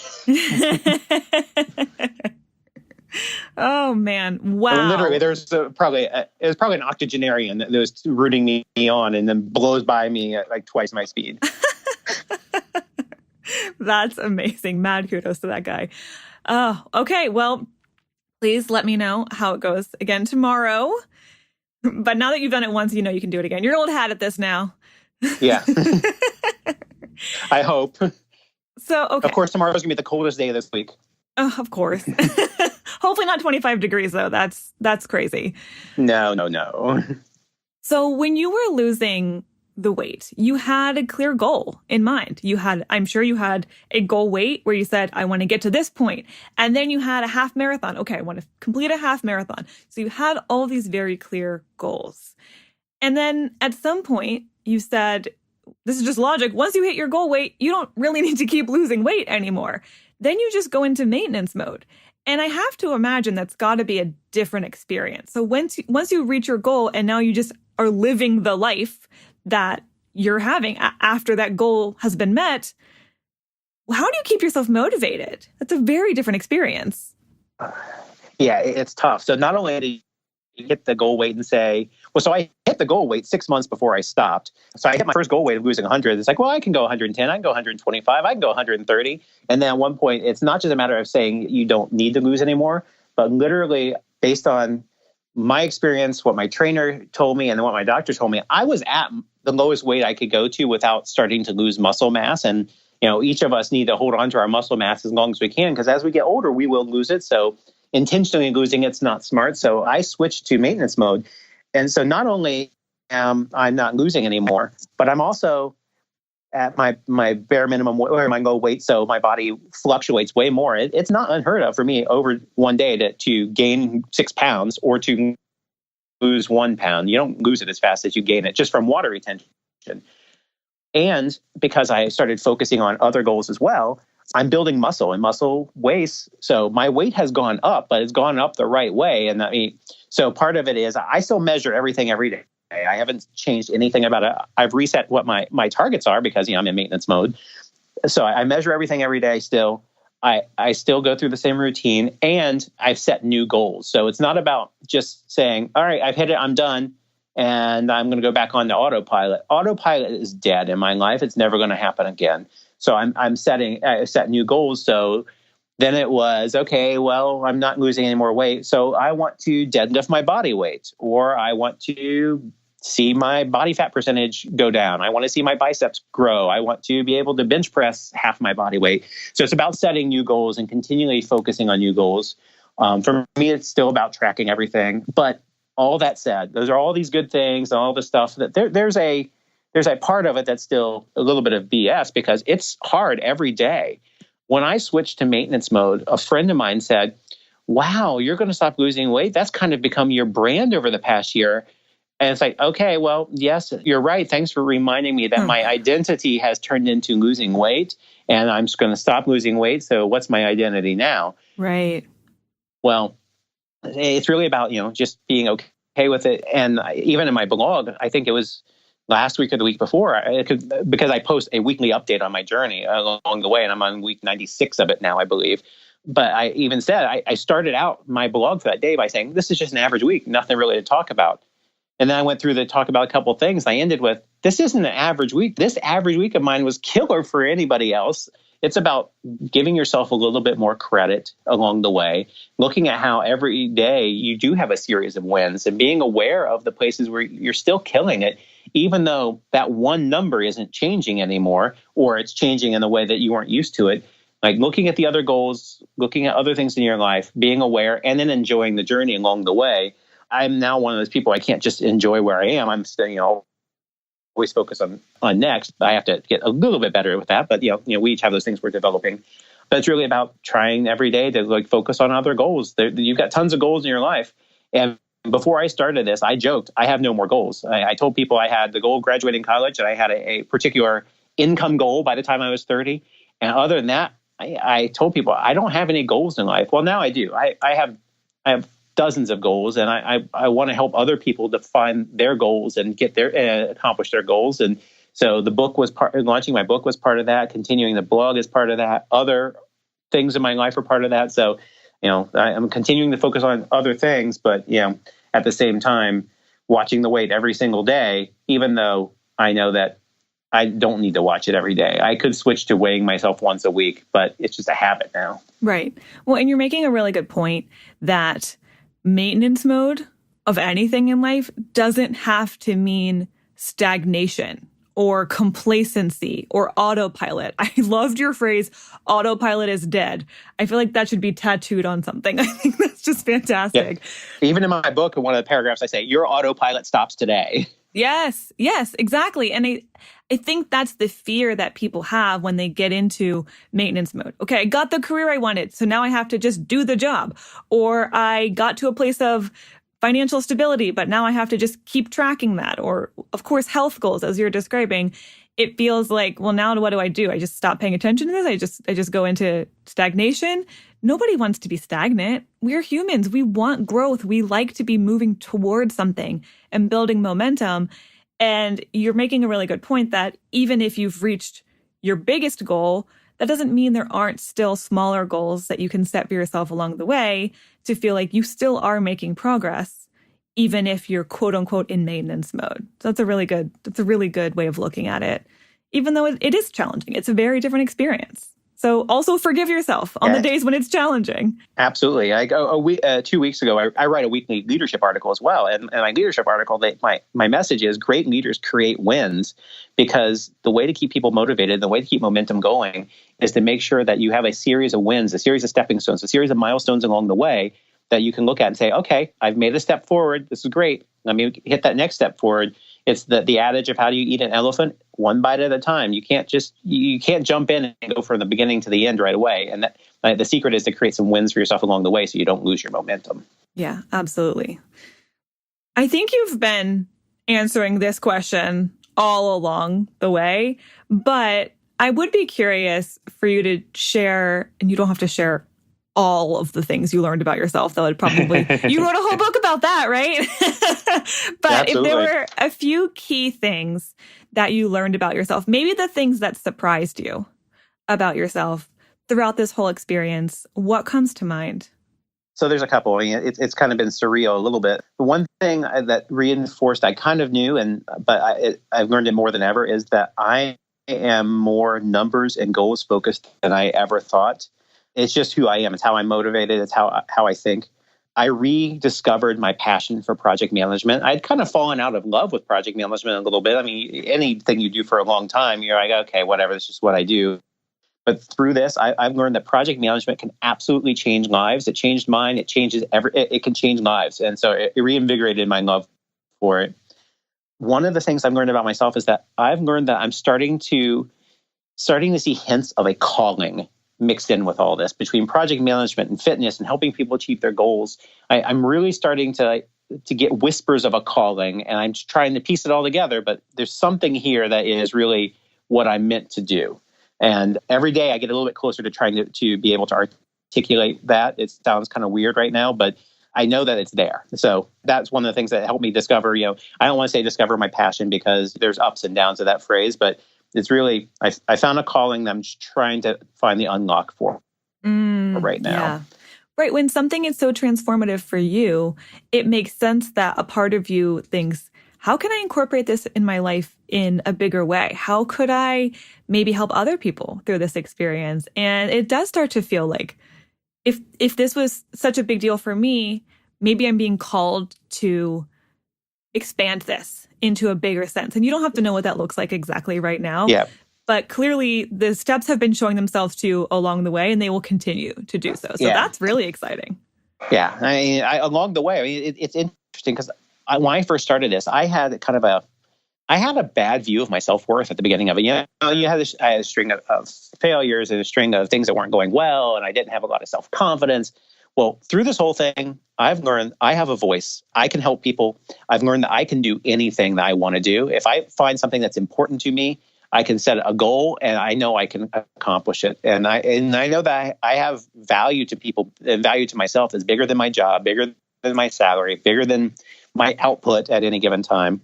Oh man! Wow. Literally, there's probably an octogenarian that was rooting me on, and then blows by me at like twice my speed. That's amazing. Mad kudos to that guy. Oh, okay. Well, please let me know how it goes again tomorrow. But now that you've done it once, you know you can do it again. You're an old hat at this now. Yeah. I hope. So, okay. Of course, tomorrow's gonna be the coldest day of this week. Oh, of course. Hopefully not 25 degrees, though. That's crazy. No. So when you were losing the weight, you had a clear goal in mind. I'm sure you had a goal weight where you said, I want to get to this point. And then you had a half marathon. Okay, I want to complete a half marathon. So you had all these very clear goals. And then at some point you said, this is just logic. Once you hit your goal weight, you don't really need to keep losing weight anymore. Then you just go into maintenance mode. And I have to imagine that's got to be a different experience. So once you reach your goal and now you just are living the life that you're having after that goal has been met, how do you keep yourself motivated? That's a very different experience. Yeah, it's tough. So not only do you hit the goal weight and say, so I hit the goal weight 6 months before I stopped. So I hit my first goal weight of losing 100. It's like, well, I can go 110, I can go 125, I can go 130. And then at one point, it's not just a matter of saying you don't need to lose anymore, but literally based on my experience, what my trainer told me, and then what my doctor told me, I was at the lowest weight I could go to without starting to lose muscle mass. And, each of us need to hold on to our muscle mass as long as we can, because as we get older, we will lose it. So intentionally losing it's not smart. So I switched to maintenance mode. And so not only am I not losing anymore, but I'm also at my bare minimum or my goal weight. So my body fluctuates way more. It's not unheard of for me over one day to gain 6 pounds or to lose 1 pound. You don't lose it as fast as you gain it just from water retention. And because I started focusing on other goals as well, I'm building muscle, and muscle weighs. So my weight has gone up, but it's gone up the right way. And so part of it is I still measure everything every day. I haven't changed anything about it. I've reset what my targets are because I'm in maintenance mode. So I measure everything every day still. I still go through the same routine, and I've set new goals. So it's not about just saying, all right, I've hit it, I'm done, and I'm going to go back on to autopilot. Autopilot is dead in my life. It's never going to happen again. So I set new goals. So then it was, okay, well, I'm not losing any more weight. So I want to deadlift my body weight, or I want to see my body fat percentage go down. I want to see my biceps grow. I want to be able to bench press half my body weight. So it's about setting new goals and continually focusing on new goals. For me, it's still about tracking everything. But all that said, those are all these good things and all the stuff that there's a part of it that's still a little bit of BS because it's hard every day. When I switched to maintenance mode, a friend of mine said, wow, you're going to stop losing weight? That's kind of become your brand over the past year. And it's like, okay, well, yes, you're right. Thanks for reminding me that my identity has turned into losing weight and I'm just going to stop losing weight. So what's my identity now? Right. Well, it's really about, just being okay with it. And even in my blog, I think it was last week or the week before, because I post a weekly update on my journey along the way, and I'm on week 96 of it now, I believe. But I even said, I started out my blog for that day by saying, this is just an average week, nothing really to talk about. And then I went through to talk about a couple of things. I ended with, this isn't an average week. This average week of mine was killer for anybody else. It's about giving yourself a little bit more credit along the way, looking at how every day you do have a series of wins and being aware of the places where you're still killing it, even though that one number isn't changing anymore, or it's changing in a way that you weren't used to it. Like looking at the other goals, looking at other things in your life, being aware, and then enjoying the journey along the way. I'm now one of those people, I can't just enjoy where I am. I'm still, always focus on next. I have to get a little bit better with that. But, we each have those things we're developing. But it's really about trying every day to focus on other goals. You've got tons of goals in your life. And before I started this, I joked, I have no more goals. I told people I had the goal of graduating college and I had a particular income goal by the time I was 30. And other than that, I told people I don't have any goals in life. Well, now I do. I have dozens of goals, and I want to help other people define their goals and get accomplish their goals. And so the book was launching my book was part of that. Continuing the blog is part of that. Other things in my life are part of that. So, I'm continuing to focus on other things, but at the same time, watching the weight every single day, even though I know that I don't need to watch it every day. I could switch to weighing myself once a week, but it's just a habit now. Right. Well, and you're making a really good point that maintenance mode of anything in life doesn't have to mean stagnation or complacency or autopilot. I loved your phrase, autopilot is dead. I feel like that should be tattooed on something. I think that's just fantastic. Yeah. Even in my book, in one of the paragraphs, I say, your autopilot stops today. Yes, exactly. And I think that's the fear that people have when they get into maintenance mode. Okay, I got the career I wanted, so now I have to just do the job. Or I got to a place of financial stability, but now I have to just keep tracking that. Or, of course, health goals, as you're describing. It feels like, well, now what do? I just stop paying attention to this? I just go into stagnation. Nobody wants to be stagnant. We're humans. We want growth. We like to be moving towards something and building momentum. And you're making a really good point that even if you've reached your biggest goal, that doesn't mean there aren't still smaller goals that you can set for yourself along the way to feel like you still are making progress, even if you're quote unquote in maintenance mode. So that's a really good way of looking at it, even though it is challenging. It's a very different experience. So also forgive yourself on the days when it's challenging. Absolutely. 2 weeks ago, I write a weekly leadership article as well. And my leadership article, my message is great leaders create wins, because the way to keep people motivated, the way to keep momentum going is to make sure that you have a series of wins, a series of stepping stones, a series of milestones along the way that you can look at and say, okay, I've made a step forward. This is great. Let me hit that next step forward. It's the adage of how do you eat an elephant? One bite at a time. You can't jump in and go from the beginning to the end right away. And the secret is to create some wins for yourself along the way so you don't lose your momentum. Yeah, absolutely. I think you've been answering this question all along the way, but I would be curious for you to share, and you don't have to share all of the things you learned about yourself. That would probably, you wrote a whole book about that, right? But Absolutely. If there were a few key things that you learned about yourself, maybe the things that surprised you about yourself throughout this whole experience, what comes to mind? So there's a couple. I mean, it's kind of been surreal a little bit. The one thing that reinforced, I kind of knew, but I've learned it more than ever, is that I am more numbers and goals focused than I ever thought. It's just who I am. It's how I'm motivated. It's how I think. I rediscovered my passion for project management. I'd kind of fallen out of love with project management a little bit. I mean, anything you do for a long time, you're like, okay, whatever, this is just what I do. But through this, I've learned that project management can absolutely change lives. It changed mine. It changes it can change lives. And so it reinvigorated my love for it. One of the things I've learned about myself is that I've learned that I'm starting to see hints of a calling mixed in with all this between project management and fitness and helping people achieve their goals. I'm really starting to get whispers of a calling, and I'm trying to piece it all together. But there's something here that is really what I'm meant to do. And every day I get a little bit closer to trying to be able to articulate that. It sounds kind of weird right now, but I know that it's there. So that's one of the things that helped me discover, I don't want to say discover my passion because there's ups and downs of that phrase, but it's really, I found a calling that I'm just trying to find the unlock for right now. Yeah. Right. When something is so transformative for you, it makes sense that a part of you thinks, how can I incorporate this in my life in a bigger way? How could I maybe help other people through this experience? And it does start to feel like if this was such a big deal for me, maybe I'm being called to expand this into a bigger sense. And you don't have to know what that looks like exactly right now. Yeah. But clearly the steps have been showing themselves to you along the way, and they will continue to do so. So that's really exciting. Yeah. Along the way, it's interesting because when I first started this, I had a bad view of my self-worth at the beginning of it. I had a string of failures and a string of things that weren't going well, and I didn't have a lot of self-confidence. Well, through this whole thing, I've learned I have a voice. I can help people. I've learned that I can do anything that I want to do. If I find something that's important to me, I can set a goal, and I know I can accomplish it. And I know that I have value to people, and value to myself is bigger than my job, bigger than my salary, bigger than my output at any given time.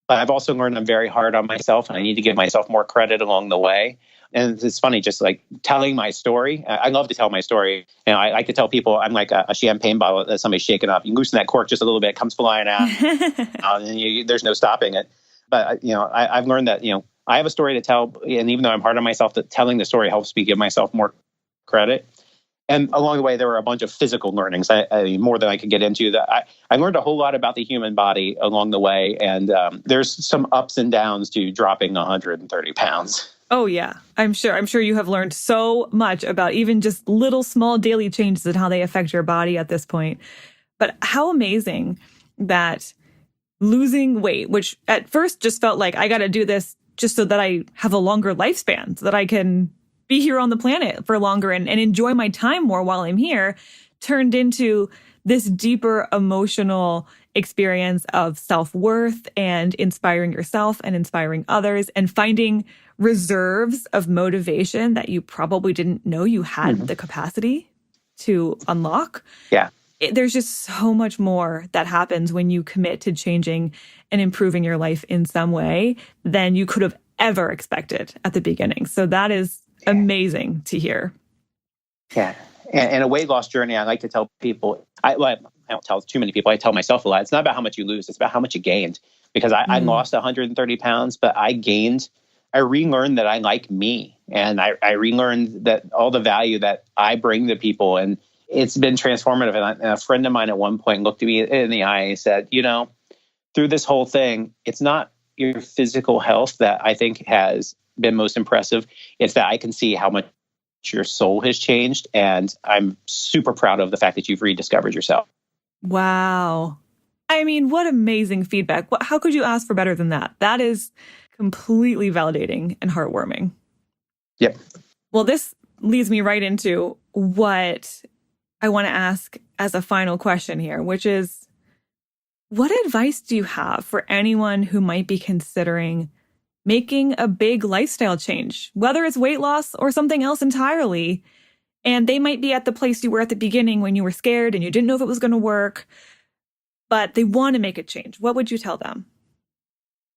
But I've also learned I'm very hard on myself, and I need to give myself more credit along the way. And it's funny, just like telling my story. I love to tell my story. I like to tell people I'm like a champagne bottle that somebody's shaking up. You can loosen that cork just a little bit, it comes flying out, and there's no stopping it. But I've learned that I have a story to tell, and even though I'm hard on myself, that telling the story helps me give myself more credit. And along the way, there were a bunch of physical learnings, more than I could get into. That I learned a whole lot about the human body along the way. And there's some ups and downs to dropping 130 pounds. Oh, yeah. I'm sure you have learned so much about even just little small daily changes and how they affect your body at this point. But how amazing that losing weight, which at first just felt like I got to do this just so that I have a longer lifespan, so that I can be here on the planet for longer and enjoy my time more while I'm here, turned into this deeper emotional experience of self-worth and inspiring yourself and inspiring others and finding reserves of motivation that you probably didn't know you had the capacity to unlock. Yeah. There's just so much more that happens when you commit to changing and improving your life in some way than you could have ever expected at the beginning. So that is amazing to hear. Yeah. And a weight loss journey, I like to tell people, I don't tell too many people, I tell myself a lot. It's not about how much you lose, it's about how much you gained. Because I lost 130 pounds, but I relearned that I like me. And I relearned that all the value that I bring to people. And it's been transformative. And a friend of mine at one point looked at me in the eye and said, through this whole thing, it's not your physical health that I think has been most impressive. It's that I can see how much your soul has changed. And I'm super proud of the fact that you've rediscovered yourself. Wow. I mean, what amazing feedback. How could you ask for better than that? That is completely validating and heartwarming. Yep. Well, this leads me right into what I want to ask as a final question here, which is, what advice do you have for anyone who might be considering making a big lifestyle change, whether it's weight loss or something else entirely, and they might be at the place you were at the beginning when you were scared and you didn't know if it was going to work, but they want to make a change? What would you tell them?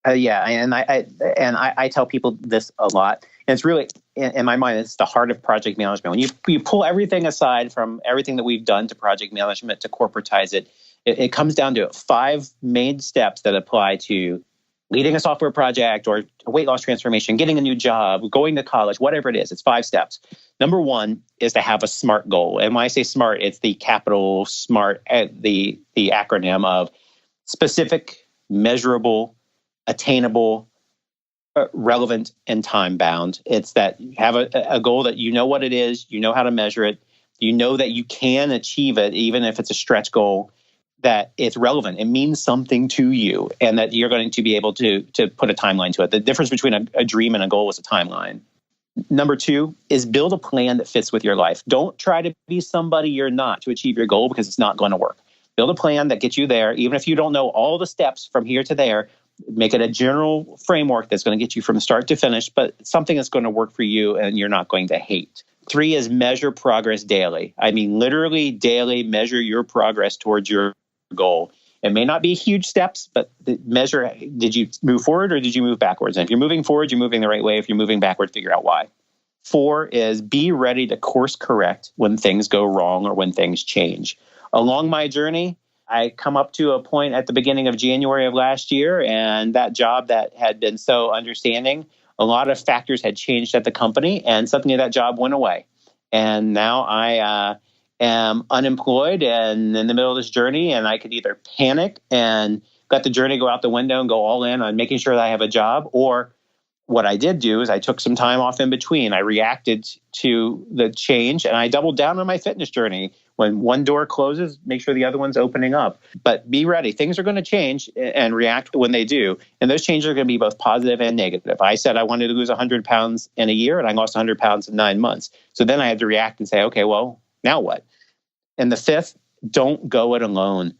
I tell people this a lot. And it's really, in my mind, it's the heart of project management. When you pull everything aside from everything that we've done to project management to corporatize it, it comes down to 5 main steps that apply to leading a software project or a weight loss transformation, getting a new job, going to college, whatever it is, it's 5 steps. Number 1 is to have a SMART goal. And when I say SMART, it's the capital SMART, the acronym of specific, measurable, attainable, relevant, and time bound. It's that you have a goal that you know what it is, you know how to measure it, you know that you can achieve it, even if it's a stretch goal, that it's relevant. It means something to you, and that you're going to be able to put a timeline to it. The difference between a dream and a goal is a timeline. Number 2 is build a plan that fits with your life. Don't try to be somebody you're not to achieve your goal, because it's not going to work. Build a plan that gets you there. Even if you don't know all the steps from here to there, make it a general framework that's going to get you from start to finish, but something that's going to work for you and you're not going to hate. 3 is measure progress daily. I mean, literally daily measure your progress towards your goal. It may not be huge steps, but measure, did you move forward or did you move backwards? And if you're moving forward, you're moving the right way. If you're moving backward, figure out why. 4 is be ready to course correct when things go wrong or when things change. Along my journey, I come up to a point at the beginning of January of last year, and that job that had been so understanding, a lot of factors had changed at the company, and suddenly that job went away. And now I am unemployed and in the middle of this journey, and I could either panic and let the journey go out the window and go all in on making sure that I have a job, or what I did do is I took some time off in between. I reacted to the change and I doubled down on my fitness journey. When one door closes, make sure the other one's opening up. But be ready. Things are going to change and react when they do. And those changes are going to be both positive and negative. I said I wanted to lose 100 pounds in a year, and I lost 100 pounds in 9 months. So then I had to react and say, okay, well, now what? And the 5th, don't go it alone.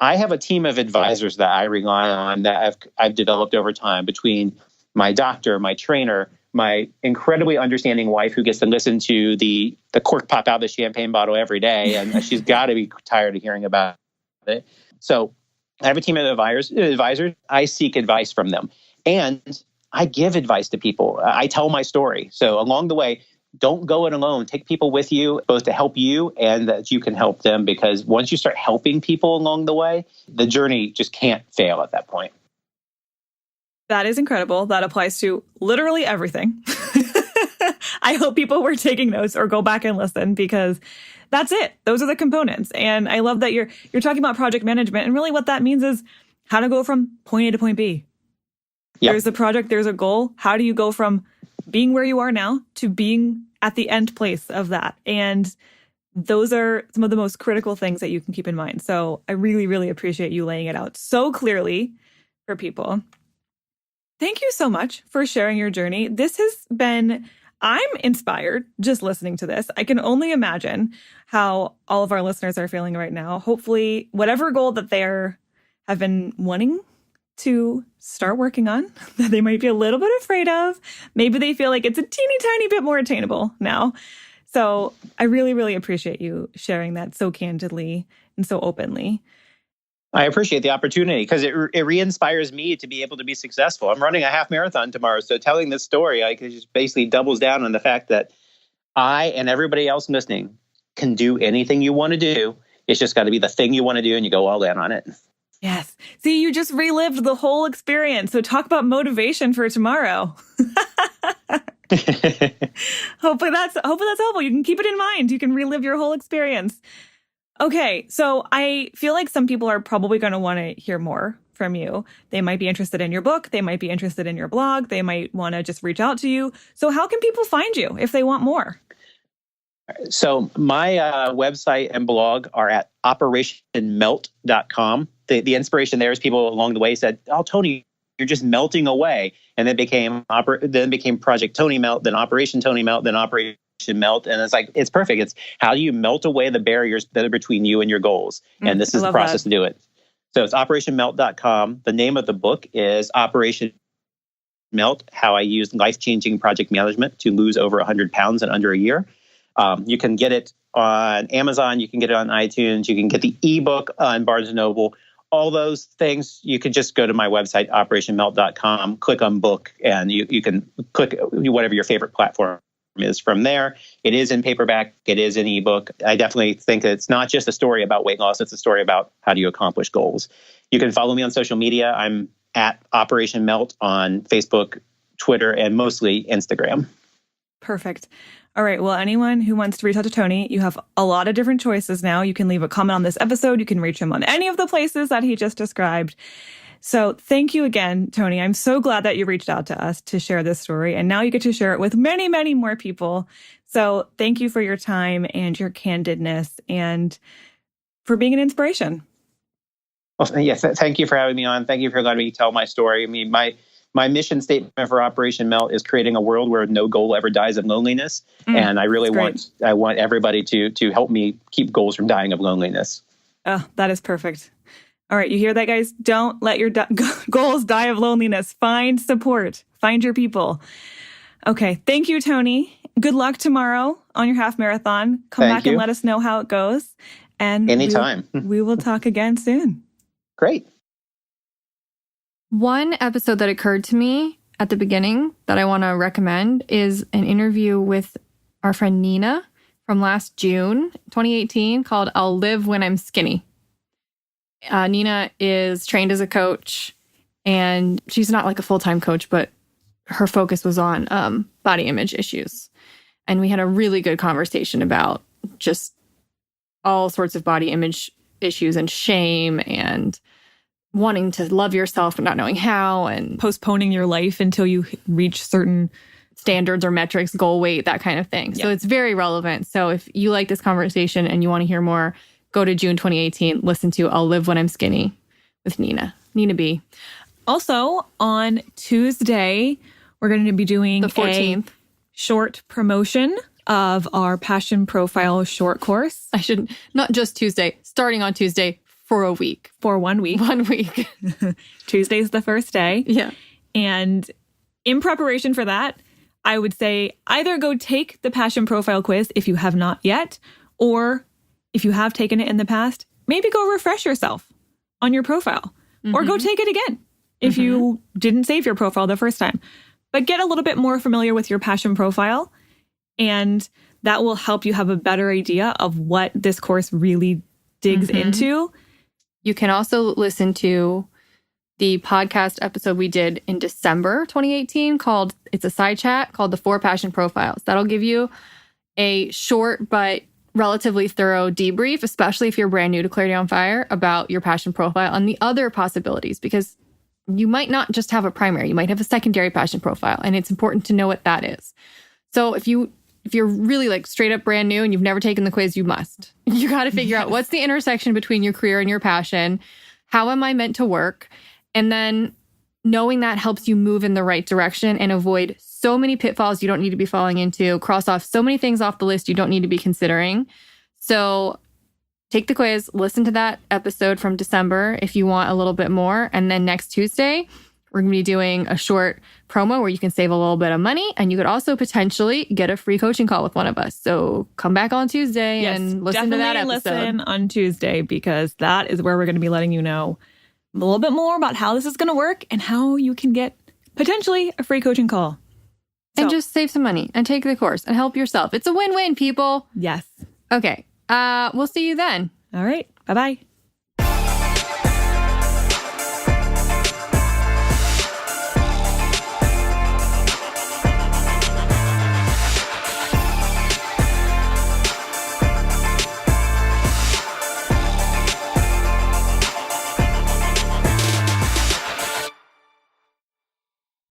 I have a team of advisors that I rely on that I've developed over time, between my doctor, my trainer, my incredibly understanding wife who gets to listen to the cork pop out of the champagne bottle every day. And she's got to be tired of hearing about it. So I have a team of advisors. I seek advice from them. And I give advice to people. I tell my story. So along the way, don't go it alone. Take people with you, both to help you and that you can help them. Because once you start helping people along the way, the journey just can't fail at that point. That is incredible. That applies to literally everything. I hope people were taking notes or go back and listen, because that's it. Those are the components. And I love that you're talking about project management. And really what that means is how to go from point A to point B. Yep. There's a project, there's a goal. How do you go from being where you are now to being at the end place of that? And those are some of the most critical things that you can keep in mind. So I really, really appreciate you laying it out so clearly for people. Thank you so much for sharing your journey. This has been, I'm inspired just listening to this. I can only imagine how all of our listeners are feeling right now. Hopefully, whatever goal that they have been wanting to start working on, that they might be a little bit afraid of, maybe they feel like it's a teeny tiny bit more attainable now. So I really, really appreciate you sharing that so candidly and so openly. I appreciate the opportunity, because it re-inspires me to be able to be successful. I'm running a half marathon tomorrow. So telling this story, it just basically doubles down on the fact that I and everybody else listening can do anything you want to do. It's just got to be the thing you want to do, and you go all in on it. Yes. See, you just relived the whole experience. So talk about motivation for tomorrow. Hopefully that's helpful. You can keep it in mind. You can relive your whole experience. Okay, so I feel like some people are probably going to want to hear more from you. They might be interested in your book. They might be interested in your blog. They might want to just reach out to you. So how can people find you if they want more? So my website and blog are at operationmelt.com. The inspiration there is people along the way said, "Oh, Tony, you're just melting away," and then became Project Tony Melt, then Operation Tony Melt, then Operation Melt. And it's like, it's perfect. It's how do you melt away the barriers that are between you and your goals? And this is the process to do it. So it's operationmelt.com. The name of the book is Operation Melt: How I Used Life-Changing Project Management to Lose Over 100 Pounds in Under a Year. You can get it on Amazon. You can get it on iTunes. You can get the ebook on Barnes & Noble. All those things, you can just go to my website, operationmelt.com, click on book, and you can click whatever your favorite platform is from there. It is in paperback. It is in ebook. I definitely think that it's not just a story about weight loss. It's a story about how do you accomplish goals. You can follow me on social media. I'm at Operation Melt on Facebook, Twitter, and mostly Instagram. Perfect. All right. Well, anyone who wants to reach out to Tony, you have a lot of different choices now. You can leave a comment on this episode. You can reach him on any of the places that he just described. So thank you again, Tony. I'm so glad that you reached out to us to share this story. And now you get to share it with many, many more people. So thank you for your time and your candidness and for being an inspiration. Well, yes, thank you for having me on. Thank you for letting me tell my story. I mean, my mission statement for Operation Melt is creating a world where no goal ever dies of loneliness. And I really want everybody to help me keep goals from dying of loneliness. Oh, that is perfect. All right. You hear that, guys? Don't let your goals die of loneliness. Find support. Find your people. Okay. Thank you, Tony. Good luck tomorrow on your half marathon. Come back and let us know how it goes. And anytime. We will talk again soon. Great. One episode that occurred to me at the beginning that I want to recommend is an interview with our friend Nina from last June, 2018, called I'll Live When I'm Skinny. Nina is trained as a coach, and she's not like a full-time coach, but her focus was on body image issues. And we had a really good conversation about just all sorts of body image issues and shame and wanting to love yourself but not knowing how, and postponing your life until you reach certain standards or metrics, goal weight, that kind of thing. Yeah. So it's very relevant. So if you like this conversation and you want to hear more, go to June 2018, listen to I'll Live When I'm Skinny with Nina B. Also, on Tuesday, we're going to be doing the 14th. A short promotion of our Passion Profile short course. Not just Tuesday, starting on Tuesday for a week. For 1 week. 1 week. Tuesday's the first day. Yeah. And in preparation for that, I would say either go take the Passion Profile quiz if you have not yet, or if you have taken it in the past, maybe go refresh yourself on your profile, or go take it again if you didn't save your profile the first time. But get a little bit more familiar with your Passion Profile, and that will help you have a better idea of what this course really digs into. You can also listen to the podcast episode we did in December 2018 it's a side chat called The 4 Passion Profiles. That'll give you a short but relatively thorough debrief, especially if you're brand new to Clarity on Fire, about your passion profile and the other possibilities, because you might not just have a primary, you might have a secondary passion profile, and it's important to know what that is. So if you're really like straight up brand new and you've never taken the quiz, you must. You got to figure out what's the intersection between your career and your passion. How am I meant to work? And then knowing that helps you move in the right direction and avoid so many pitfalls you don't need to be falling into, cross off so many things off the list you don't need to be considering. So take the quiz, listen to that episode from December if you want a little bit more. And then next Tuesday, we're going to be doing a short promo where you can save a little bit of money, and you could also potentially get a free coaching call with one of us. So come back on Tuesday and listen to that episode. Listen on Tuesday, because that is where we're going to be letting you know a little bit more about how this is going to work and how you can get potentially a free coaching call. And just save some money and take the course and help yourself. It's a win-win, people. Yes. Okay. We'll see you then. All right. Bye-bye.